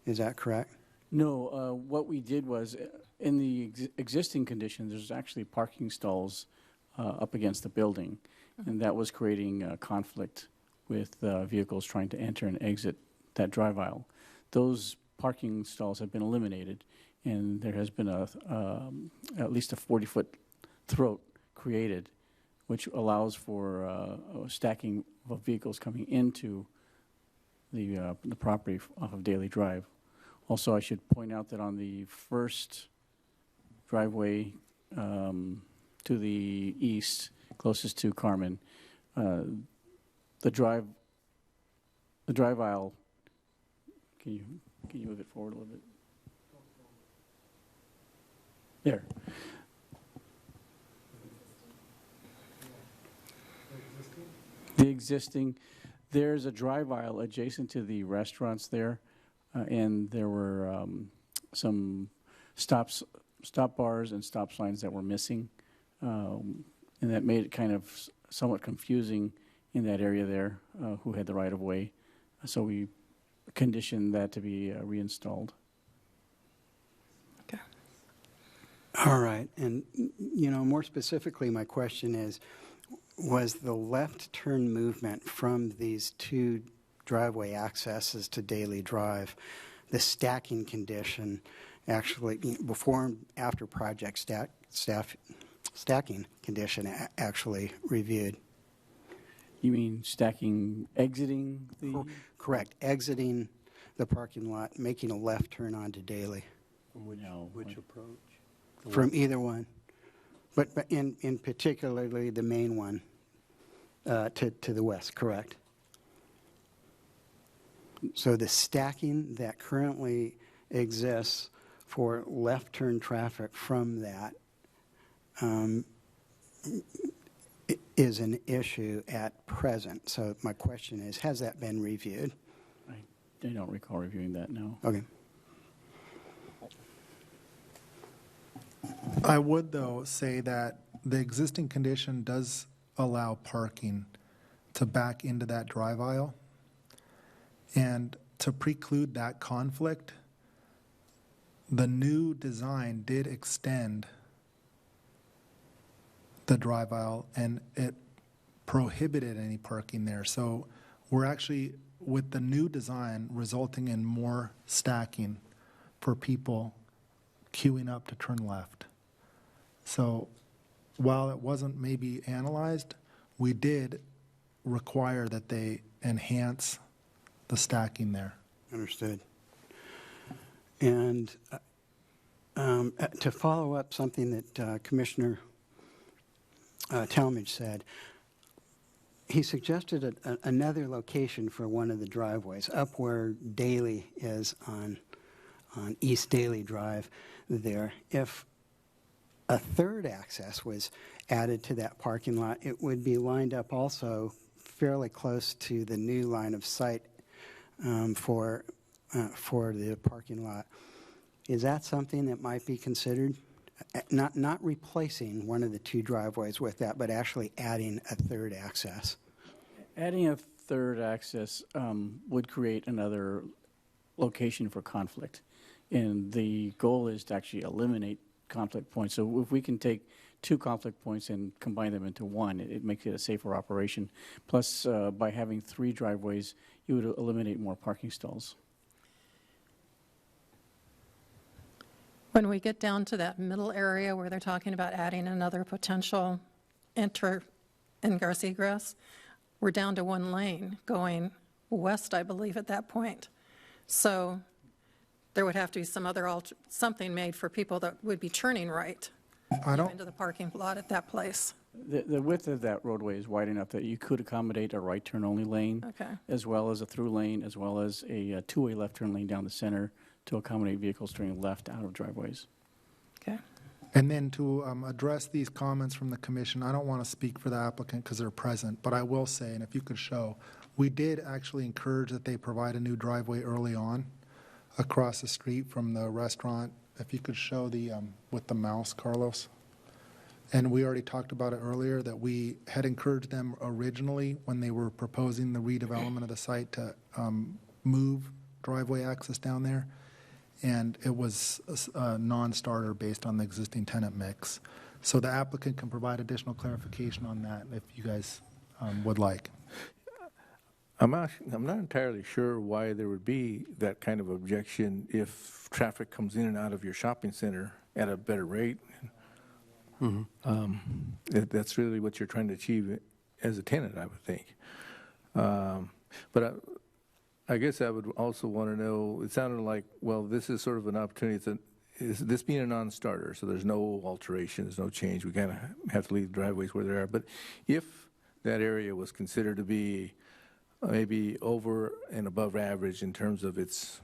Is that correct? No, what we did was in the existing conditions, there's actually parking stalls up against the building, and that was creating conflict with vehicles trying to enter and exit that drive aisle. Those parking stalls have been eliminated, and there has been at least a 40-foot throat created, which allows for stacking of vehicles coming into the property off of Daly Drive. Also, I should point out that on the first driveway to the east, closest to Carmen, the drive aisle, can you move it forward a little bit? There. The existing, there's a drive aisle adjacent to the restaurants there, and there were some stop bars and stop signs that were missing, and that made it kind of somewhat confusing in that area there, who had the right of way. So we conditioned that to be reinstalled. Okay. All right. And, more specifically, my question is, was the left turn movement from these two driveway accesses to Daly Drive, the stacking condition, actually, before and after project stacking condition actually reviewed? You mean stacking, exiting the? Correct. Exiting the parking lot, making a left turn onto Daly. From which approach? From either one. But in particularly the main one to the west, correct? So the stacking that currently exists for left turn traffic from that is an issue at present. So my question is, has that been reviewed? I don't recall reviewing that, no. Okay. I would, though, say that the existing condition does allow parking to back into that drive aisle. And to preclude that conflict, the new design did extend the drive aisle, and it prohibited any parking there. So we're actually, with the new design, resulting in more stacking for people queuing up to turn left. So while it wasn't maybe analyzed, we did require that they enhance the stacking there. Understood. And to follow up something that Commissioner Talmadge said, he suggested another location for one of the driveways, up where Daly is on East Daly Drive there. If a third access was added to that parking lot, it would be lined up also fairly close to the new line of sight for the parking lot. Is that something that might be considered? Not replacing one of the two driveways with that, but actually adding a third access. Adding a third access would create another location for conflict. And the goal is to actually eliminate conflict points. So if we can take two conflict points and combine them into one, it makes it a safer operation. Plus, by having three driveways, you would eliminate more parking stalls. When we get down to that middle area where they're talking about adding another potential enter ingress egress, we're down to one lane going west, I believe, at that point. So there would have to be some other something made for people that would be turning right into the parking lot at that place. The width of that roadway is wide enough that you could accommodate a right turn only lane, Okay. as well as a through lane, as well as a two-way left turn lane down the center to accommodate vehicles turning left out of driveways. Okay. And then to address these comments from the commission, I don't want to speak for the applicant because they're present, but I will say, and if you could show, we did actually encourage that they provide a new driveway early on across the street from the restaurant. If you could show the, with the mouse, Carlos. And we already talked about it earlier, that we had encouraged them originally when they were proposing the redevelopment of the site to move driveway access down there. And it was a non-starter based on the existing tenant mix. So the applicant can provide additional clarification on that if you guys would like. I'm not entirely sure why there would be that kind of objection if traffic comes in and out of your shopping center at a better rate. That's really what you're trying to achieve as a tenant, I would think. But I guess I would also want to know, it sounded like, well, this is sort of an opportunity, is this being a non-starter, so there's no alteration, there's no change, we kind of have to leave the driveways where they are. But if that area was considered to be maybe over and above average in terms of its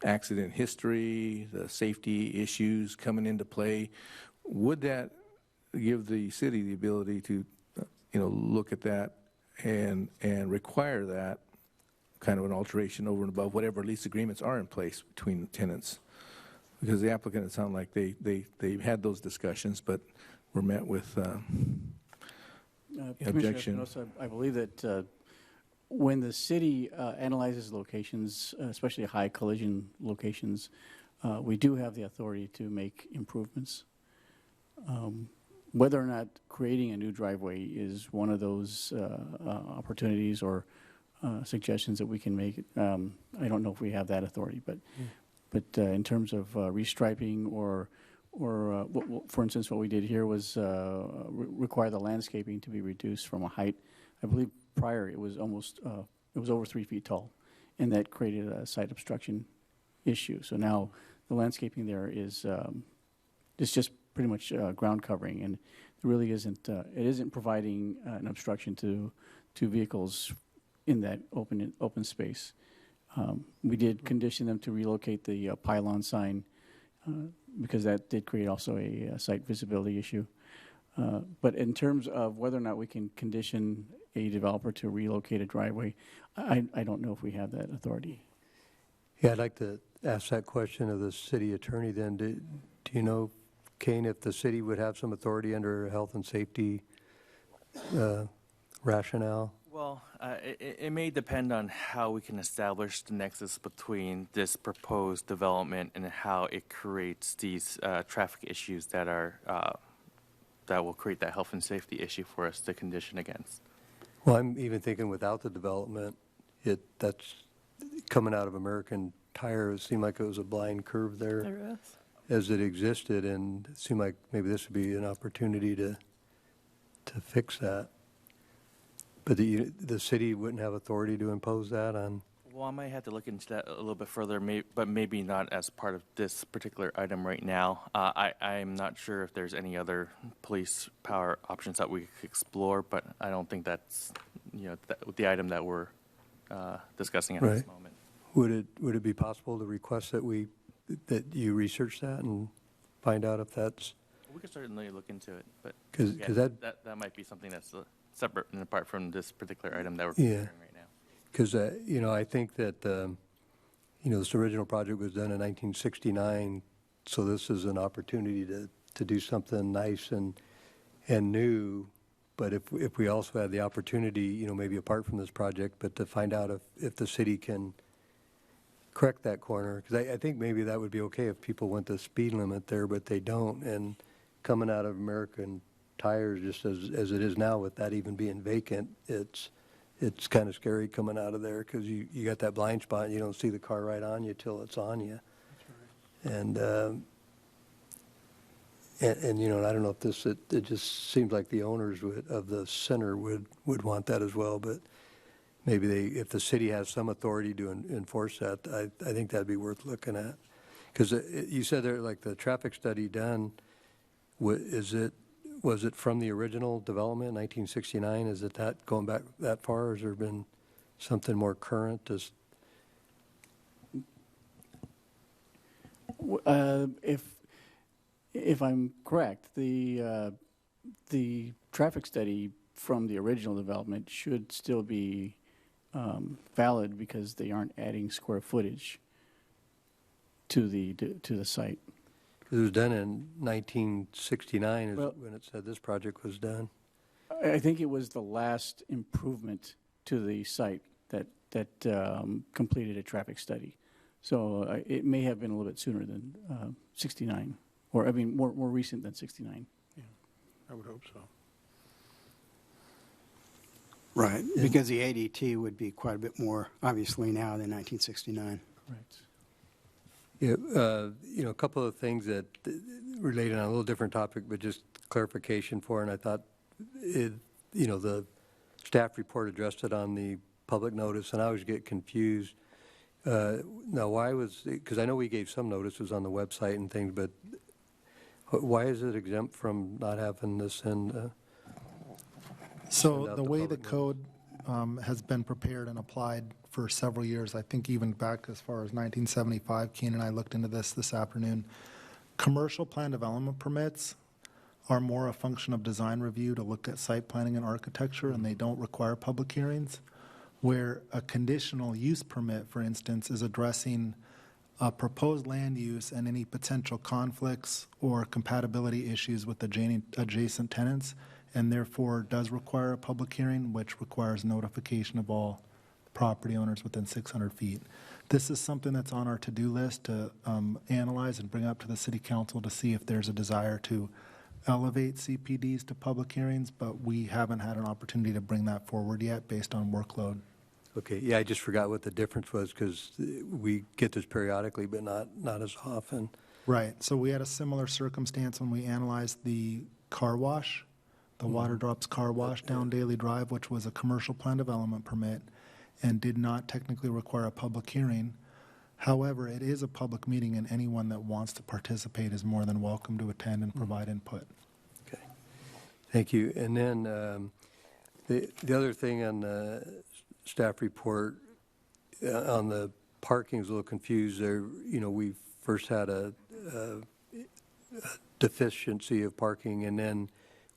accident history, the safety issues coming into play, would that give the city the ability to, look at that and require that kind of an alteration over and above whatever lease agreements are in place between the tenants? Because the applicant, it sounded like they had those discussions, but were met with Commissioner objection. Espinosa, I believe that when the city analyzes locations, especially high collision locations, we do have the authority to make improvements. Whether or not creating a new driveway is one of those opportunities or suggestions that we can make, I don't know if we have that authority, but in terms of restriping or for instance, what we did here was require the landscaping to be reduced from a height. I believe prior it was it was over 3 feet tall, and that created a site obstruction issue. So now the landscaping there is it's just pretty much ground covering, and it really isn't providing an obstruction to vehicles in that open space. We did condition them to relocate the pylon sign because that did create also a site visibility issue. But in terms of whether or not we can condition a developer to relocate a driveway, I don't know if we have that authority. Yeah, I'd like to ask that question of the city attorney then. Do you know, Kane, if the city would have some authority under health and safety rationale? Well, it may depend on how we can establish the nexus between this proposed development and how it creates these traffic issues that will create that health and safety issue for us to condition against. Well, I'm even thinking without the development, that's coming out of American Tire. It seemed like it was a blind curve there as it existed, and it seemed like maybe this would be an opportunity to fix that. But the city wouldn't have authority to impose that on? Well, I might have to look into that a little bit further, but maybe not as part of this particular item right now. I'm not sure if there's any other police power options that we could explore, but I don't think that's the item that we're discussing at this moment. Would it be possible to request that you research that and find out if that's? We could certainly look into it, but 'Cause that might be something that's separate and apart from this particular item that we're considering right now. Because, I think that, this original project was done in 1969, so this is an opportunity to do something nice and new. But if we also had the opportunity, maybe apart from this project, but to find out if the city can correct that corner, because I think maybe that would be okay if people went the speed limit there, but they don't. And coming out of American Tires, just as it is now, with that even being vacant, it's kind of scary coming out of there because you got that blind spot and you don't see the car right on you till it's on you. That's right. And I don't know if it just seems like the owners of the center would want that as well, but maybe if the city has some authority to enforce that, I think that'd be worth looking at. Because you said there, like the traffic study done, was it from the original development in 1969? Is it that going back that far, or has there been something more current? If I'm correct, the traffic study from the original development should still be valid because they aren't adding square footage to the site. It was done in 1969 is when it said this project was done. I think it was the last improvement to the site that completed a traffic study. So it may have been a little bit sooner than 69, or more recent than 69. Yeah, I would hope so. Right, because the ADT would be quite a bit more, obviously, now than 1969. Right. Yeah, a couple of things that related on a little different topic, but just clarification for, and I thought, the staff report addressed it on the public notice, and I always get confused Now, why was, because I know we gave some notices on the website and things, but why is it exempt from not having to send? So out the the way the public code has been prepared and applied for several years, I think even back as far as 1975, Keen and I looked into this afternoon. Commercial plan development permits are more a function of design review to look at site planning and architecture, and they don't require public hearings, where a conditional use permit, for instance, is addressing a proposed land use and any potential conflicts or compatibility issues with adjacent tenants, and therefore does require a public hearing, which requires notification of all property owners within 600 feet. This is something that's on our to-do list to analyze and bring up to the city council to see if there's a desire to elevate CPDs to public hearings, but we haven't had an opportunity to bring that forward yet based on workload. Okay, yeah, I just forgot what the difference was because we get this periodically, but not as often. Right. So we had a similar circumstance when we analyzed the car wash, the Water Drops car wash down Daly Drive, which was a commercial plan development permit and did not technically require a public hearing. However, it is a public meeting, and anyone that wants to participate is more than welcome to attend and provide input. Okay, thank you. And then the other thing on the staff report on the parking is a little confused there. You know, we first had a deficiency of parking, and then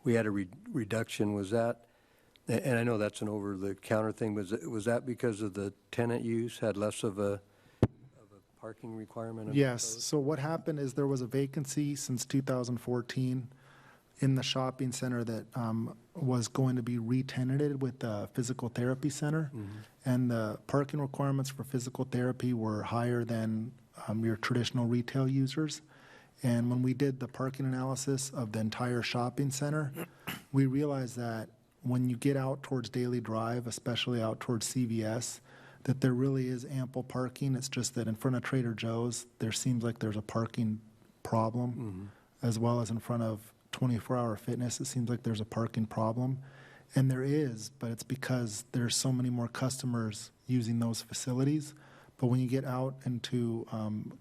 we had a reduction. Was that, and I know that's an over-the-counter thing, was that because of the tenant use had less of a parking requirement? Yes. So what happened is there was a vacancy since 2014 in the shopping center that was going to be re-tenanted with a physical therapy center. And the parking requirements for physical therapy were higher than your traditional retail users. And when we did the parking analysis of the entire shopping center, we realized that when you get out towards Daly Drive, especially out towards CVS, that there really is ample parking. It's just that in front of Trader Joe's, there seems like there's a parking problem, as well as in front of 24-Hour Fitness, it seems like there's a parking problem. And there is, but it's because there's so many more customers using those facilities. But when you get out into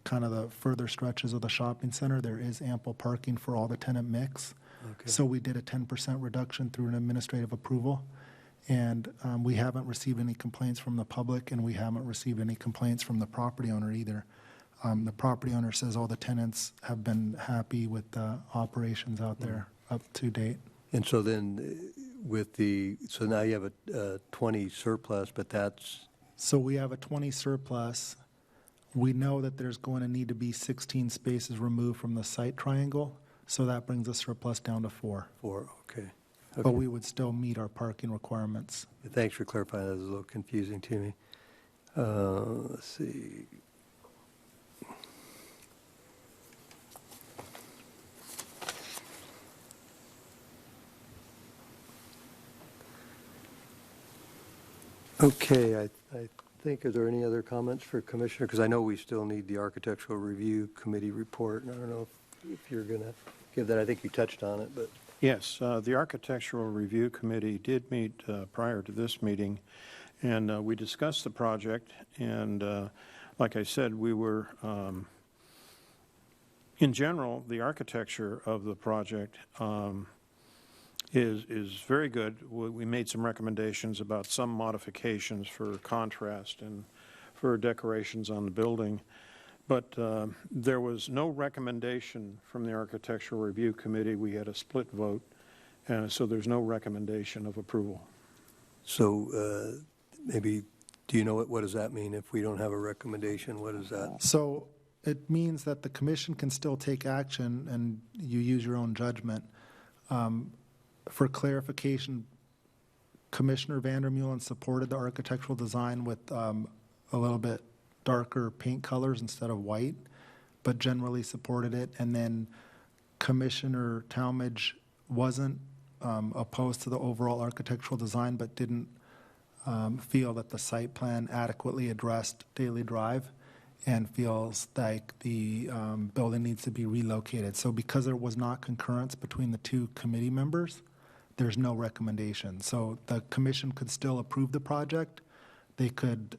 kind of the further stretches of the shopping center, there is ample parking for all the tenant mix. Okay. So we did a 10% reduction through an administrative approval. And we haven't received any complaints from the public, and we haven't received any complaints from the property owner either. The property owner says all the tenants have been happy with the operations out there up to date. And so then so now you have a 20 surplus, but that's, So we have a 20 surplus. We know that there's going to need to be 16 spaces removed from the site triangle, so that brings the surplus down to 4. okay. But we would still meet our parking requirements. Thanks for clarifying. That was a little confusing to me. Let's see. Okay, I think, are there any other comments for Commissioner? Because I know we still need the Architectural Review Committee report, and I don't know if you're going to give that. I think you touched on it, but. Yes, the Architectural Review Committee did meet prior to this meeting, and we discussed the project, and like I said, we were, in general, the architecture of the project is very good. We made some recommendations about some modifications for contrast and for decorations on the building. But there was no recommendation from the Architectural Review Committee. We had a split vote, so there's no recommendation of approval. So maybe, do you know what does that mean if we don't have a recommendation? What is that? So it means that the commission can still take action, and you use your own judgment. For clarification, Commissioner Vandermeulen supported the architectural design with a little bit darker paint colors instead of white, but generally supported it. And then Commissioner Talmadge wasn't opposed to the overall architectural design, but didn't feel that the site plan adequately addressed Daly Drive and feels like the building needs to be relocated. So because there was not concurrence between the two committee members, there's no recommendation. So the commission could still approve the project, they could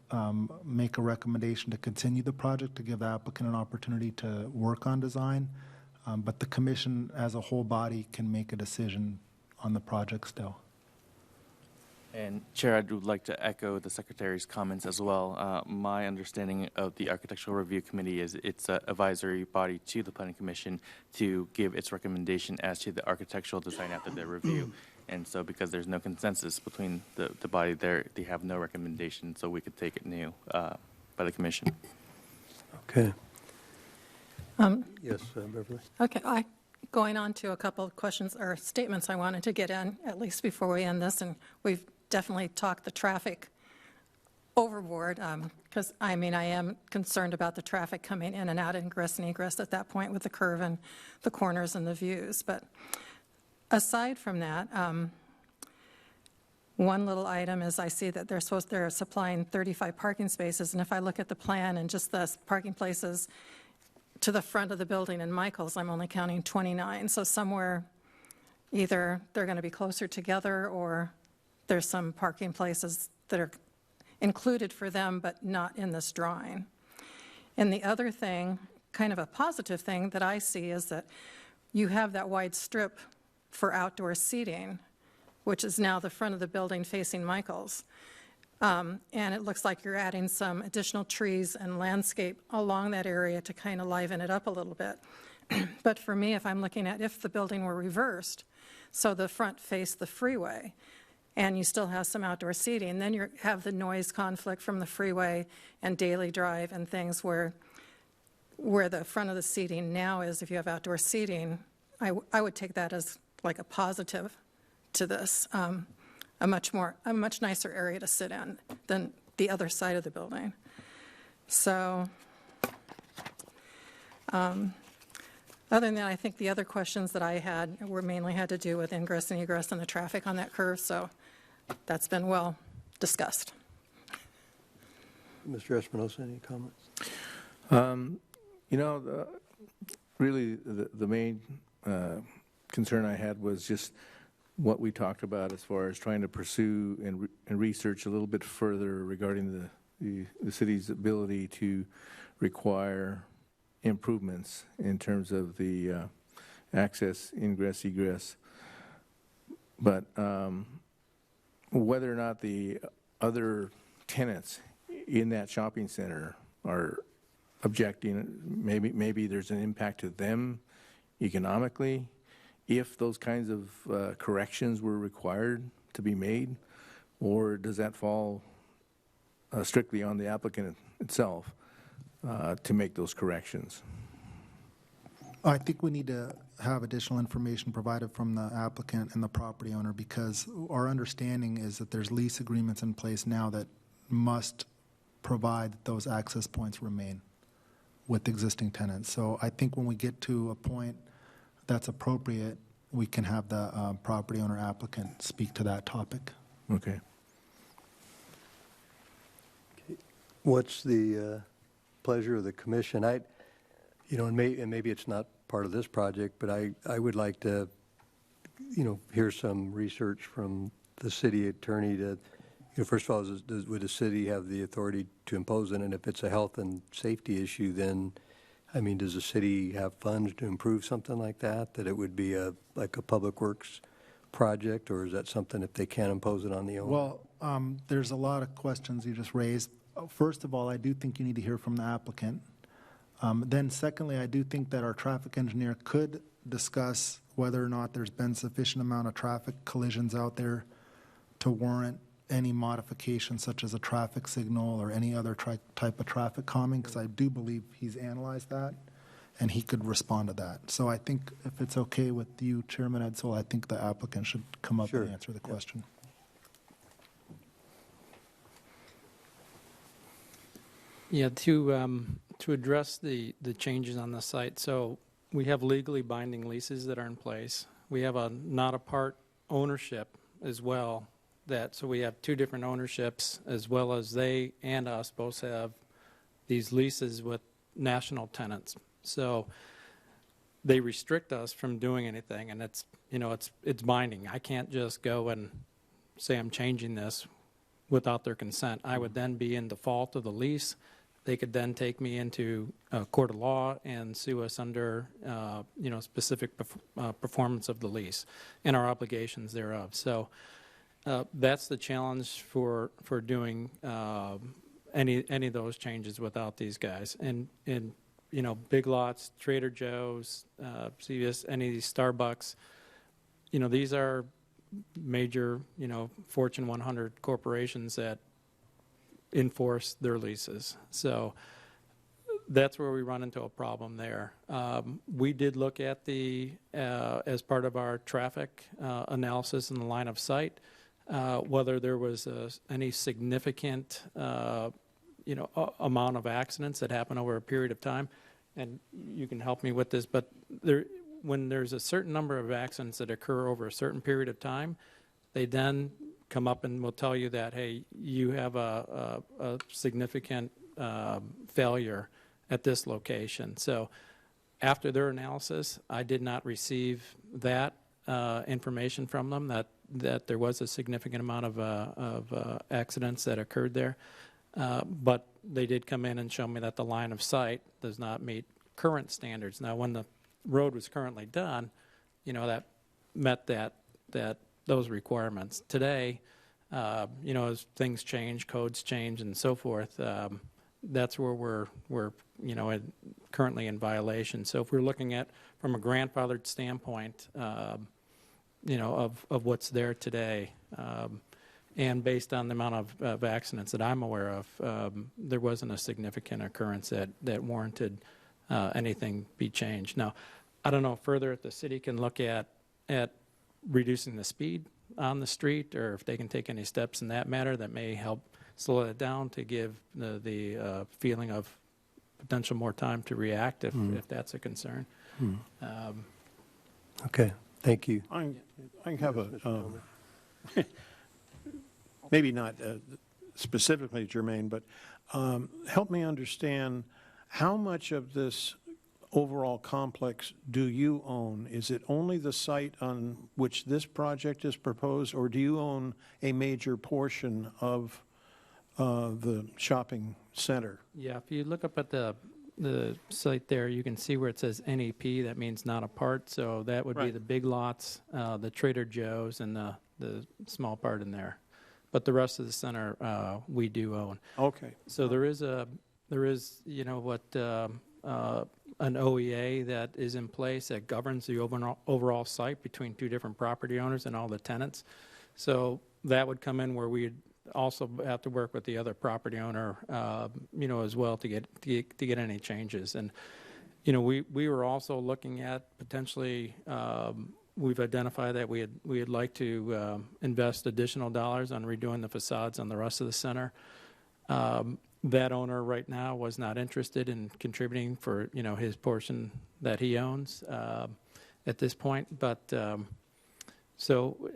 make a recommendation to continue the project to give the applicant an opportunity to work on design. But the commission as a whole body can make a decision on the project still. And Chair, I would like to echo the Secretary's comments as well. My understanding of the Architectural Review Committee is it's an advisory body to the Planning Commission to give its recommendation as to the architectural design after their review. And so because there's no consensus between the body there, they have no recommendation, so we could take it new by the Commission. Okay. Yes, Beverly? Okay, going on to a couple of questions or statements I wanted to get in, at least before we end this, and we've definitely talked the traffic overboard, because, I am concerned about the traffic coming in and out, ingress and egress at that point with the curve and the corners and the views. But aside from that, one little item is I see that they're supplying 35 parking spaces, and if I look at the plan and just the parking places to the front of the building in Michael's, I'm only counting 29. So somewhere, either they're going to be closer together or there's some parking places that are included for them but not in this drawing. And the other thing, kind of a positive thing that I see, is that you have that wide strip for outdoor seating, which is now the front of the building facing Michael's. And it looks like you're adding some additional trees and landscape along that area to kind of liven it up a little bit. But for me, if I'm looking at if the building were reversed, so the front faced the freeway, and you still have some outdoor seating, then you have the noise conflict from the freeway and Daily Drive and things where the front of the seating now is, if you have outdoor seating, I would take that as like a positive to this. A much nicer area to sit in than the other side of the building. So, other than that, I think the other questions that I had mainly had to do with ingress and egress and the traffic on that curve, so that's been well discussed. Mr. Espinosa, any comments? Really, the main concern I had was just what we talked about as far as trying to pursue and research a little bit further regarding the city's ability to require improvements in terms of the access, ingress, egress. But whether or not the other tenants in that shopping center are objecting, maybe there's an impact to them economically, if those kinds of corrections were required to be made, or does that fall strictly on the applicant itself to make those corrections? I think we need to have additional information provided from the applicant and the property owner, because our understanding is that there's lease agreements in place now that must provide that those access points remain with existing tenants. So I think when we get to a point that's appropriate, we can have the property owner applicant speak to that topic. Okay. What's the pleasure of the commission? And maybe it's not part of this project, but I would like to, hear some research from the city attorney to, first of all, would the city have the authority to impose it? And if it's a health and safety issue, then, does the city have funds to improve something like that? That it would be like a public works project, or is that something if they can't impose it on the owner? Well, there's a lot of questions you just raised. First of all, I do think you need to hear from the applicant. Then secondly, I do think that our traffic engineer could discuss whether or not there's been sufficient amount of traffic collisions out there to warrant any modification, such as a traffic signal or any other type of traffic calming, because I do believe he's analyzed that, and he could respond to that. So I think if it's okay with you, Chairman Edsel, I think the applicant should come up and answer the question. Yeah, to address the changes on the site, so we have legally binding leases that are in place. We have a not a part ownership as well. So we have two different ownerships, as well as they and us both have these leases with national tenants. So they restrict us from doing anything, and it's binding. I can't just go and say I'm changing this without their consent. I would then be in default of the lease. They could then take me into a court of law and sue us under, specific performance of the lease and our obligations thereof. So that's the challenge for doing any of those changes without these guys. And Big Lots, Trader Joe's, CVS, any of these Starbucks, these are major, Fortune 100 corporations that enforce their leases. So that's where we run into a problem there. We did look at as part of our traffic analysis in the line of sight, whether there was any significant, amount of accidents that happen over a period of time. And you can help me with this, but when there's a certain number of accidents that occur over a certain period of time, they then come up and will tell you that, hey, you have a significant failure at this location. So after their analysis, I did not receive that information from them, that there was a significant amount of accidents that occurred there. But they did come in and show me that the line of sight does not meet current standards. Now, when the road was currently done, that met those requirements. Today, as things change, codes change, and so forth, that's where we're currently in violation. So if we're looking at from a grandfathered standpoint, of what's there today, and based on the amount of accidents that I'm aware of, there wasn't a significant occurrence that warranted anything be changed. Now, I don't know further if the city can look at reducing the speed on the street, or if they can take any steps in that matter that may help slow it down to give the feeling of potential more time to react if that's a concern. Okay, thank you. I have maybe not specifically germane, but help me understand how much of this overall complex do you own? Is it only the site on which this project is proposed, or do you own a major portion of the shopping center? Yeah, if you look up at the site there, you can see where it says NEP. That means not a part. So that would be the Big Lots, the Trader Joe's, and the small part in there. But the rest of the center we do own. Okay. So there is an OEA that is in place that governs the overall site between two different property owners and all the tenants. So that would come in where we'd also have to work with the other property owner, as well to get any changes. And we were also looking at potentially. We've identified that we'd like to invest additional dollars on redoing the facades on the rest of the center. That owner right now was not interested in contributing for his portion that he owns at this point. But so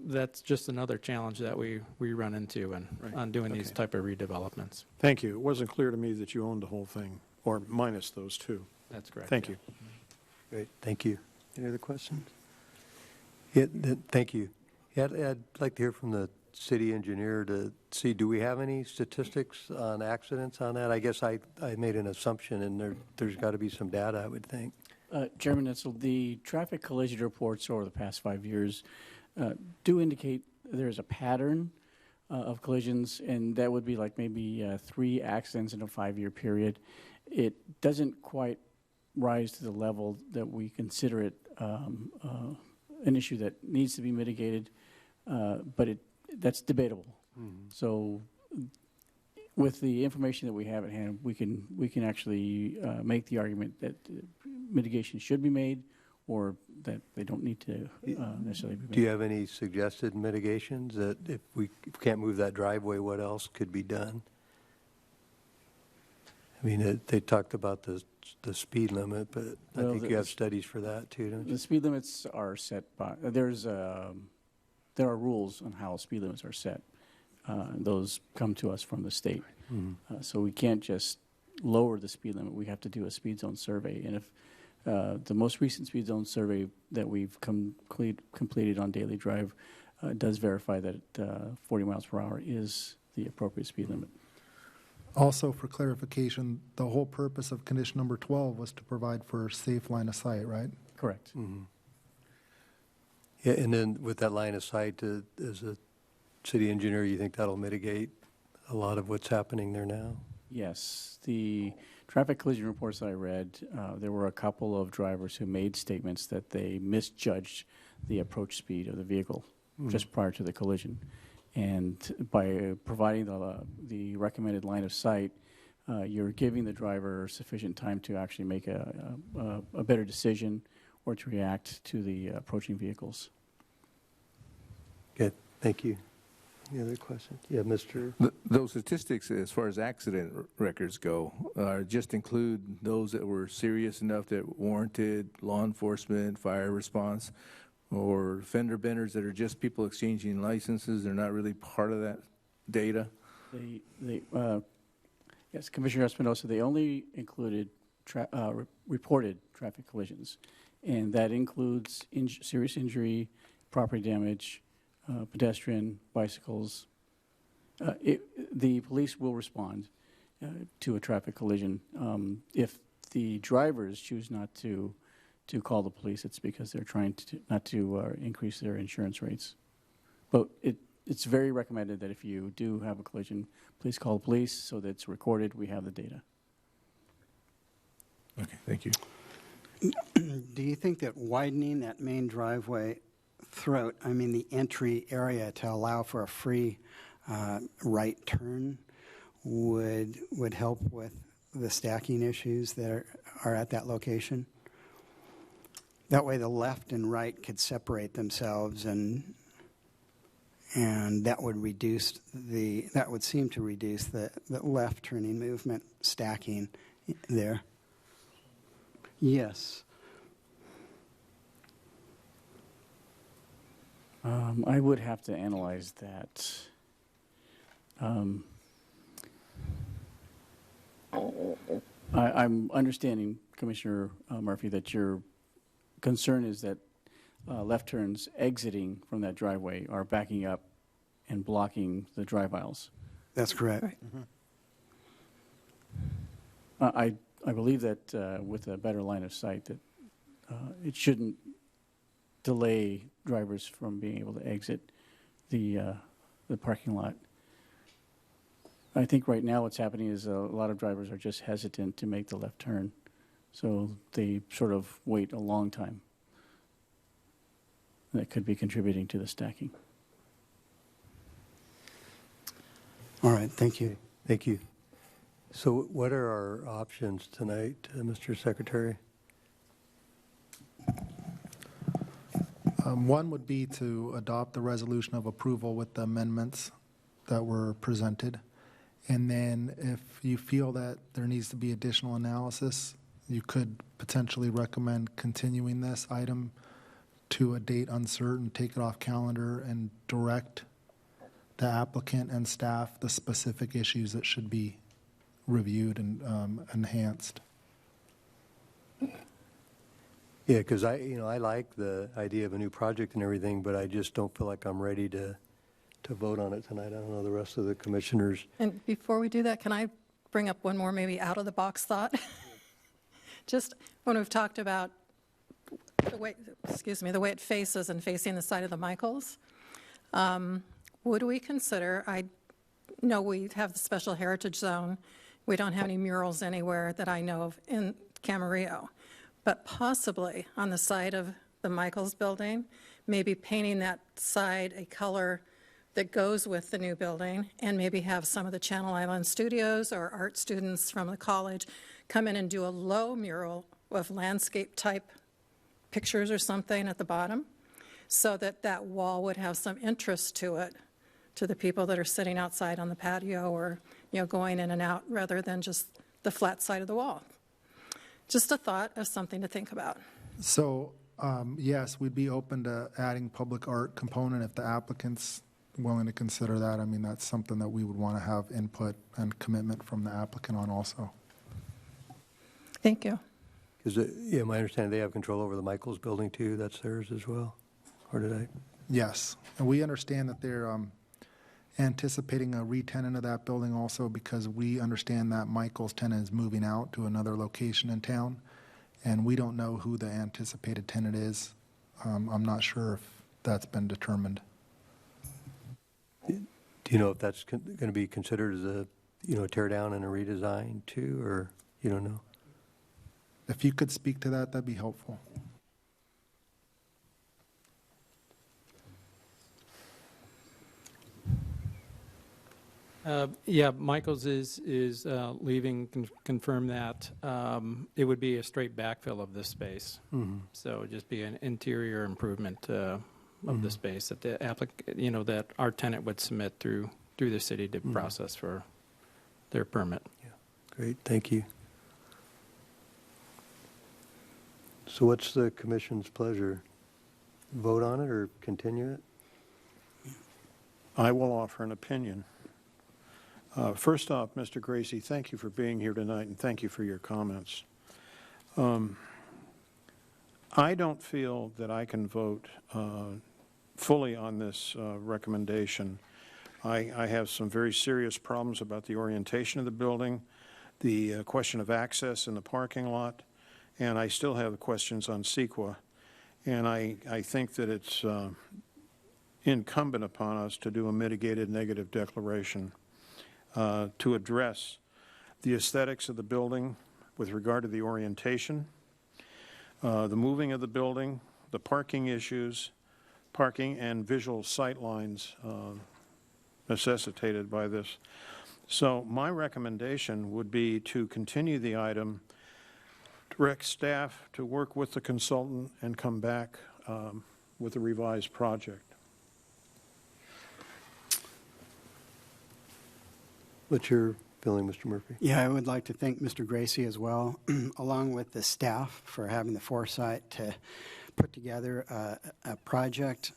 that's just another challenge that we run into on doing these type of redevelopments. Thank you. It wasn't clear to me that you owned the whole thing, or minus those two. That's correct. Thank you. Great, thank you. Any other questions? Yeah, thank you. Yeah, I'd like to hear from the city engineer to see, do we have any statistics on accidents on that? I guess I made an assumption, and there's got to be some data, I would think. Chairman Netzel, the traffic collision reports over the past 5 years do indicate there's a pattern of collisions, and that would be like maybe 3 accidents in a 5-year period. It doesn't quite rise to the level that we consider it an issue that needs to be mitigated, but that's debatable. So with the information that we have at hand, we can actually make the argument that mitigation should be made, or that they don't need to necessarily be made. Do you have any suggested mitigations that if we can't move that driveway, what else could be done? I mean, they talked about the speed limit, but I think you have studies for that too, don't you? The speed limits are set by, there are rules on how speed limits are set. Those come to us from the state. So we can't just lower the speed limit. We have to do a speed zone survey. And if the most recent speed zone survey that we've completed on Daily Drive does verify that 40 miles per hour is the appropriate speed limit. Also, for clarification, the whole purpose of condition number 12 was to provide for safe line of sight, right? Correct. Yeah, and then with that line of sight, as a city engineer, you think that'll mitigate a lot of what's happening there now? Yes, the traffic collision reports that I read, there were a couple of drivers who made statements that they misjudged the approach speed of the vehicle just prior to the collision. And by providing the recommended line of sight, you're giving the driver sufficient time to actually make a better decision or to react to the approaching vehicles. Good, thank you. Any other questions? Yeah, Mr. Those statistics, as far as accident records go, just include those that were serious enough that warranted law enforcement, fire response, or fender benders that are just people exchanging licenses. They're not really part of that data. Yes, Commissioner Espinosa, they only included reported traffic collisions, and that includes serious injury, property damage, pedestrian, bicycles. The police will respond to a traffic collision. If the drivers choose not to call the police, it's because they're trying not to increase their insurance rates. But it's very recommended that if you do have a collision, please call the police so that it's recorded. We have the data. Okay, thank you. Do you think that widening that main driveway throughout, I mean the entry area, to allow for a free right turn would help with the stacking issues that are at that location? That way the left and right could separate themselves, and that would seem to reduce the left turning movement stacking there. Yes. I would have to analyze that. I'm understanding, Commissioner Murphy, that your concern is that left turns exiting from that driveway are backing up and blocking the drive aisles. That's correct. Right. I believe that with a better line of sight that it shouldn't delay drivers from being able to exit the parking lot. I think right now what's happening is a lot of drivers are just hesitant to make the left turn, so they sort of wait a long time. That could be contributing to the stacking. All right, thank you. Thank you. So what are our options tonight, Mr. Secretary? One would be to adopt the resolution of approval with the amendments that were presented. And then if you feel that there needs to be additional analysis, you could potentially recommend continuing this item to a date uncertain, take it off calendar, and direct the applicant and staff the specific issues that should be reviewed and enhanced. Yeah, because I like the idea of a new project and everything, but I just don't feel like I'm ready to vote on it tonight. I don't know the rest of the commissioners. And before we do that, can I bring up one more maybe out-of-the-box thought? Just when we've talked about the way it faces and facing the side of the Michaels, would we consider, I know we have the special heritage zone, we don't have any murals anywhere that I know of in Camarillo, but possibly on the side of the Michaels building, maybe painting that side a color that goes with the new building, and maybe have some of the Channel Island studios or art students from the college come in and do a low mural of landscape type pictures or something at the bottom, so that that wall would have some interest to it, to the people that are sitting outside on the patio or, going in and out, rather than just the flat side of the wall. Just a thought of something to think about. So, yes, we'd be open to adding public art component if the applicant's willing to consider that. I mean, that's something that we would want to have input and commitment from the applicant on also. Thank you. Because, my understanding, they have control over the Michaels building too. That's theirs as well? Or did I? Yes, and we understand that they're anticipating a re-tenant of that building also, because we understand that Michael's tenant is moving out to another location in town, and we don't know who the anticipated tenant is. I'm not sure if that's been determined. Do you know if that's going to be considered as a, a tear down and a redesign too, or you don't know? If you could speak to that, that'd be helpful. Yeah, Michael's is leaving, confirm that. It would be a straight backfill of this space. So it'd just be an interior improvement of the space that the that our tenant would submit through the city to process for their permit. Yeah, great, thank you. So what's the commission's pleasure? Vote on it or continue it? I will offer an opinion. First off, Mr. Gracie, thank you for being here tonight, and thank you for your comments. I don't feel that I can vote fully on this recommendation. I have some very serious problems about the orientation of the building, the question of access in the parking lot, and I still have questions on CEQA. And I think that it's incumbent upon us to do a mitigated negative declaration to address the aesthetics of the building with regard to the orientation, the moving of the building, the parking issues, parking and visual sight lines necessitated by this. So my recommendation would be to continue the item, direct staff to work with the consultant and come back with a revised project. What's your feeling, Mr. Murphy? Yeah, I would like to thank Mr. Gracie as well, along with the staff, for having the foresight to put together a project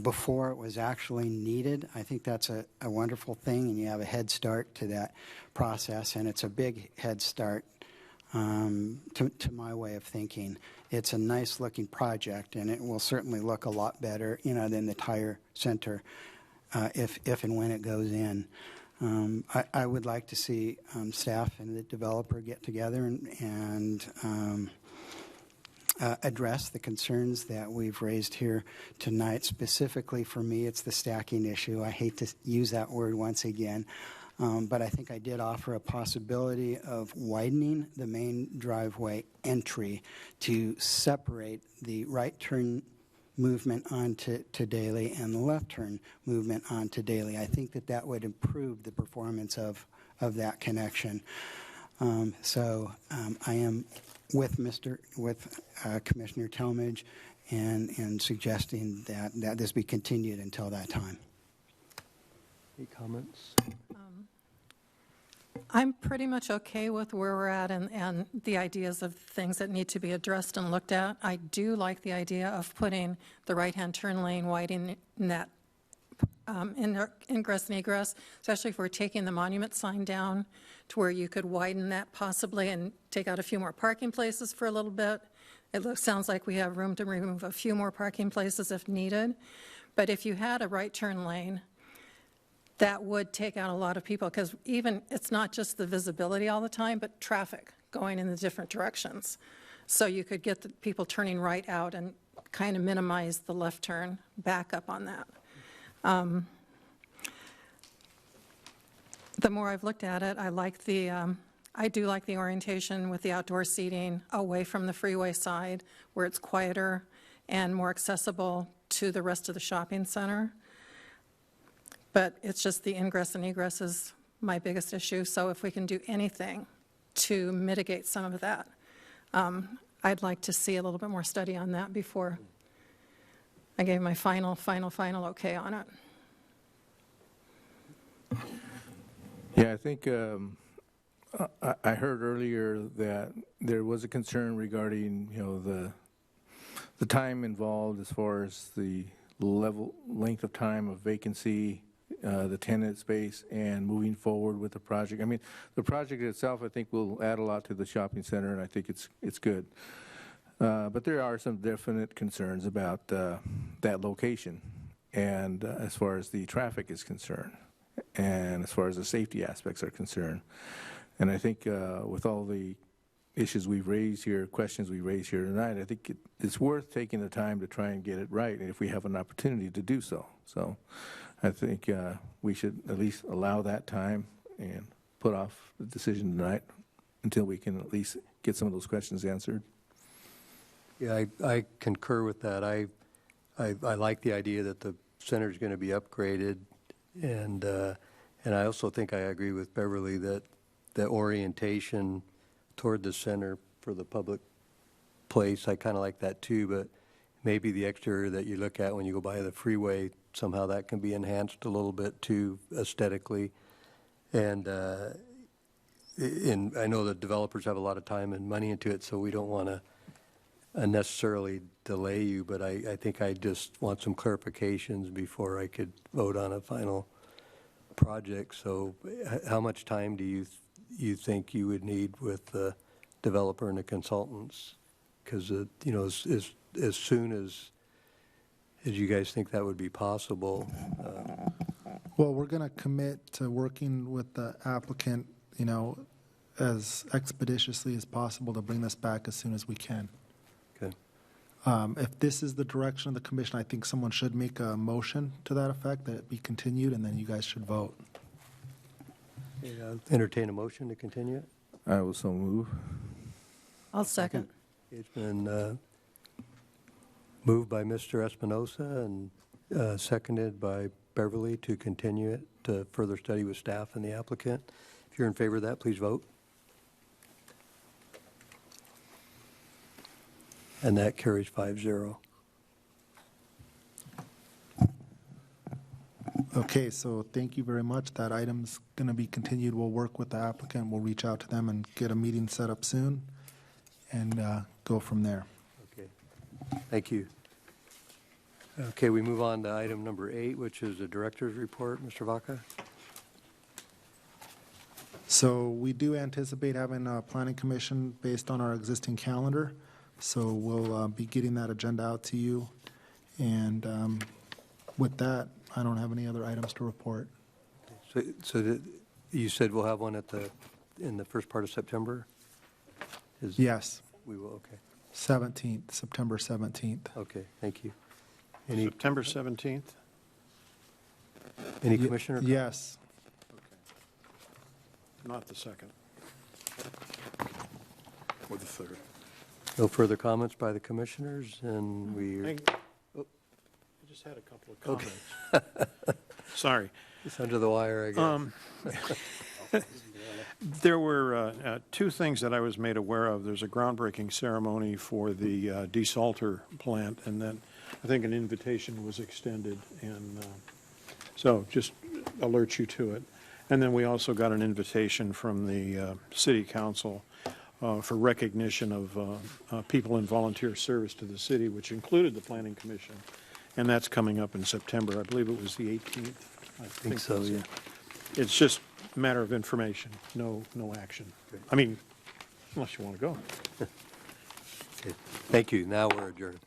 before it was actually needed. I think that's a wonderful thing, and you have a head start to that process, and it's a big head start to my way of thinking. It's a nice-looking project, and it will certainly look a lot better, than the Tire Center if and when it goes in. I would like to see staff and the developer get together and address the concerns that we've raised here tonight. Specifically for me, it's the stacking issue. I hate to use that word once again, but I think I did offer a possibility of widening the main driveway entry to separate the right turn movement onto Daly and the left turn movement onto Daly. I think that would improve the performance of that connection. So I am with Commissioner Talmadge and suggesting that this be continued until that time. Any comments? I'm pretty much okay with where we're at and the ideas of things that need to be addressed and looked at. I do like the idea of putting the right-hand turn lane widening that ingress and egress, especially if we're taking the monument sign down to where you could widen that possibly and take out a few more parking places for a little bit. It sounds like we have room to remove a few more parking places if needed. But if you had a right turn lane, that would take out a lot of people, because even it's not just the visibility all the time, but traffic going in the different directions. So you could get the people turning right out and kind of minimize the left turn back up on that. The more I've looked at it, I do like the orientation with the outdoor seating away from the freeway side, where it's quieter and more accessible to the rest of the shopping center. But it's just the ingress and egress is my biggest issue. So if we can do anything to mitigate some of that, I'd like to see a little bit more study on that before I gave my final okay on it. Yeah, I think I heard earlier that there was a concern regarding, the time involved as far as the length of time of vacancy, the tenant space, and moving forward with the project. I mean, the project itself, I think, will add a lot to the shopping center, and I think it's good. But there are some definite concerns about that location, and as far as the traffic is concerned, and as far as the safety aspects are concerned. And I think with all the issues we've raised here, questions we raised here tonight, I think it's worth taking the time to try and get it right, and if we have an opportunity to do so. So I think we should at least allow that time and put off the decision tonight until we can at least get some of those questions answered. Yeah, I concur with that. I like the idea that the center is going to be upgraded, and I also think I agree with Beverly that the orientation toward the center for the public place, I kind of like that too, but maybe the exterior that you look at when you go by the freeway, somehow that can be enhanced a little bit too aesthetically. And I know that developers have a lot of time and money into it, so we don't want to unnecessarily delay you, but I think I just want some clarifications before I could vote on a final project. So how much time do you think you would need with the developer and the consultants? Because, as soon as you guys think that would be possible. Well, we're going to commit to working with the applicant, as expeditiously as possible to bring this back as soon as we can. Okay. If this is the direction of the commission, I think someone should make a motion to that effect, that it be continued, and then you guys should vote. Entertain a motion to continue it? I will so move. I'll second. It's been moved by Mr. Espinosa and seconded by Beverly to continue it to further study with staff and the applicant. If you're in favor of that, please vote. And that carries 5-0. Okay, so thank you very much. That item's going to be continued. We'll work with the applicant. We'll reach out to them and get a meeting set up soon and go from there. Okay. Thank you. Okay, we move on to item number 8, which is the director's report. Mr. Vaca? So we do anticipate having a planning commission based on our existing calendar. So we'll be getting that agenda out to you. And with that, I don't have any other items to report. So you said we'll have one in the first part of September? Yes, We will, okay. September 17th. Okay, thank you. September 17th? Any commissioner? Yes. Not the 2nd. Or the 3rd. No further comments by the commissioners, and I just had a couple of comments. Sorry. It's under the wire, I guess. There were two things that I was made aware of. There's a groundbreaking ceremony for the desalter plant, and then I think an invitation was extended, and so just alert you to it. And then we also got an invitation from the city council for recognition of people in volunteer service to the city, which included the planning commission, and that's coming up in September. I believe it was the 18th. I think so, yeah. It's just a matter of information, no action. I mean, unless you want to go. Okay. Thank you. Now we're adjourned.